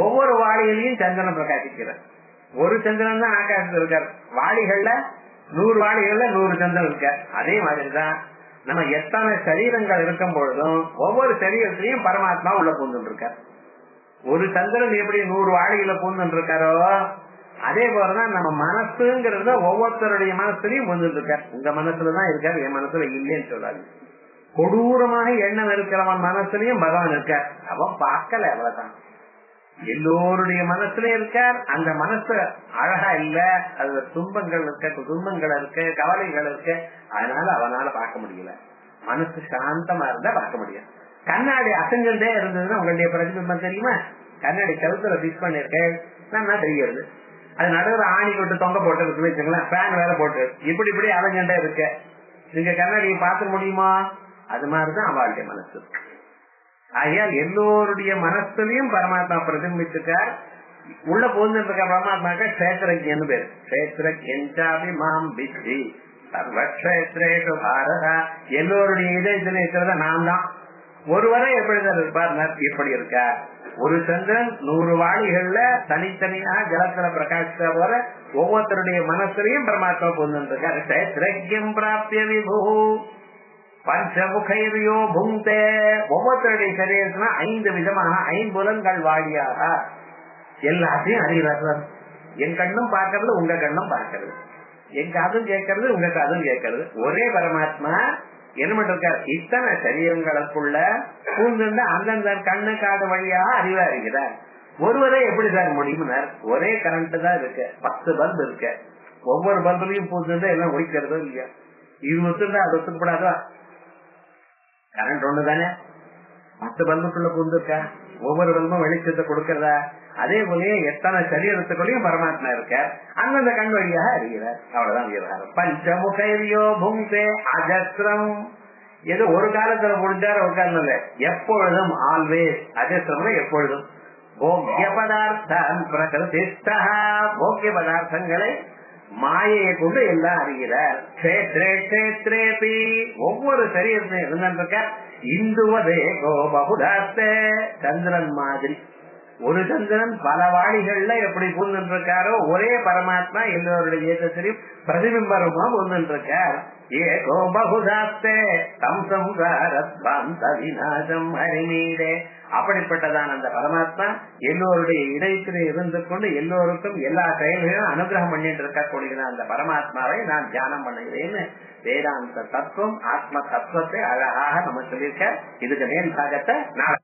S2: ஒவ்வொரு வாளியிலையும் சந்திரன் பிரகாசிக்கிறார். ஒரு சந்திரன் தான் ஆகாசத்துல இருக்கார். வாளிகள்ல 100 வாளிகள்ல 100 சந்திரன் இருக்கார். அதே மாதிரிதான் நம்ம எத்தனை சரீரங்கள் இருக்கும் பொழுதும் ஒவ்வொரு சரீரத்திலையும் பரமாத்மா உள்ள பூந்துட்டு இருக்கார். ஒரு சந்திரன் எப்படி 100 வாளிகளை பூந்துட்டு இருக்காரோ அதே போலதான் நம்ம மனசுங்கிறத ஒவ்வொருத்தருடைய மனசுலயும் பூந்துட்டு இருக்கார். உங்க மனசுலதான் இருக்காரு, என் மனசுல இல்லைன்னு சொல்லாது. கொடூரமாக எண்ணம் இருக்கிறவன் மனசுலயும் பகவான் இருக்கார். அவன் பார்க்கல, அவ்வளவுதான். எல்லோருடைய மனசுலயும் இருக்கார். அந்த மனசு அழகா இல்ல, அதுல துன்பங்கள் இருக்க, துன்பங்கள் இருக்கு, கவலைகள் இருக்கு. அதனால அவனால பார்க்க முடியல. மனசு சாந்தமா இருந்தா பார்க்க முடியும். கண்ணாடி அசைஞ்சுட்டே இருந்ததுன்னா உங்களுடைய பிரதிபிம்பம் தெரியுமா? கண்ணாடி கழுத்துல பிக்ஸ் பண்ணிருக்கேன் நல்லா தெரியுது. அது நடுவில் ஆணி கொட்டு தொங்க போட்டு இருக்கு வச்சுக்கலாம், ஃபேன் வேற போட்டு இப்படி இப்படி அலைஞ்சுட்டே இருக்க. நீங்க கண்ணாடியை பார்க்க முடியுமா? அது மாதிரிதான் அவளுடைய மனசு. ஆகையால் எல்லோருடைய மனசுலயும் பரமாத்மா பிரதிபிம்பிச்சிருக்கார். உள்ள போந்து இருக்க பரமாத்மாக்க கஷேத்திரஜன்னு பேரு. கஷேத்திரஜாபி மாம் பித்தி சர்வக்ஷேத்ரேஷு பாரதா. எல்லோருடைய இதயத்துல இருக்கிறத நான் தான். ஒருவரை எப்படிதான் இருப்பார்? எப்படி இருக்கார்? ஒரு சந்திரன் 100 வாளிகள்ல தனித்தனியாக ஜலத்துல பிரகாசித்த போல ஒவ்வொருத்தருடைய மனசுலையும் பரமாத்மா போந்துருக்கார். கஷேத்ரஜ்யம் பிராப்ய விபு பஞ்சமுகைரியோ புங்தே. ஒவ்வொருத்தருடைய சரீரத்துல 5 விதமான 5 புலன்கள் வாழியாக எல்லாத்தையும் அறிகிறார். என் கண்ணும் பார்க்கறது, உங்க கண்ணும் பார்க்கறது, என் காதும் கேட்கறது, உங்க காதும் கேட்கறது. ஒரே பரமாத்மா என்ன பண்ணிருக்கார்? இத்தனை சரீரங்களுக்குள்ள பூந்துண்டு அந்தந்த கண்ணு காது வழியாக அறிவா இருக்கிறார். ஒருவரே எப்படி சார் முடியும்னார்? ஒரே கரண்ட் தான் இருக்கு, 10 பல்ப் இருக்கு. ஒவ்வொரு பல்புலையும் பூந்துட்டு எல்லாம் ஒழிக்கிறதோ இல்லையா? இது ஒத்துண்டா அது ஒத்துக்கூடாதா? கரண்ட் ஒண்ணுதானே, 10 பல்புக்குள்ள பூந்துருக்கா? ஒவ்வொரு பல்பும் வெளிச்சத்தை கொடுக்கறதா? அதே போலயே எத்தனை சரீரத்துக்குள்ளயும் பரமாத்மா இருக்கார். அந்தந்த கண் வழியாக அறிகிறார். அவ்வளவுதான் விவகாரம். பஞ்சமுகைரியோ புங்தே அஜஸ்ரம். ஏதோ ஒரு காலத்துல முடிஞ்சார ஒரு காலம் இல்ல, எப்பொழுதும் ஆல்வேஸ். அஜஸ்ரம் எப்பொழுதும். போக்கிய பதார்த்தான் பிரகிருதிஸ்தா, போக்கிய பதார்த்தங்களை மாயையை கொண்டு எல்லாம் அறிகிறார். கஷேத்ரே கஷேத்ரேபி, ஒவ்வொரு சரீரத்தையும் இருந்திருக்க. இந்துவதே கோ பகுதாஸ்தே, சந்திரன் மாதிரி ஒரு சந்திரன் பல வாடிகள்ல எப்படி பூந்துருக்காரோ ஒரே பரமாத்மா எல்லோருடைய ஏகத்திலையும் பிரதிபிம்பரமா பூந்துருக்கார். ஏகோ பகுதாஸ்தே தம் சம்சாரத்வாந்த விநாசம் ஹரிமீதே, அப்படிப்பட்டதான் அந்த பரமாத்மா எல்லோருடைய இதயத்திலே இருந்து கொண்டு எல்லோருக்கும் எல்லா செயல்களையும் அனுகிரகம் பண்ணிட்டு இருக்கக்கூடிய அந்த பரமாத்மாவை நான் தியானம் பண்ணுகிறேன்னு வேதாந்த தத்துவம் ஆத்ம தத்துவத்தை அழகாக நம்ம சொல்லியிருக்க. இதுக்கு மேல் பாகத்தை நான்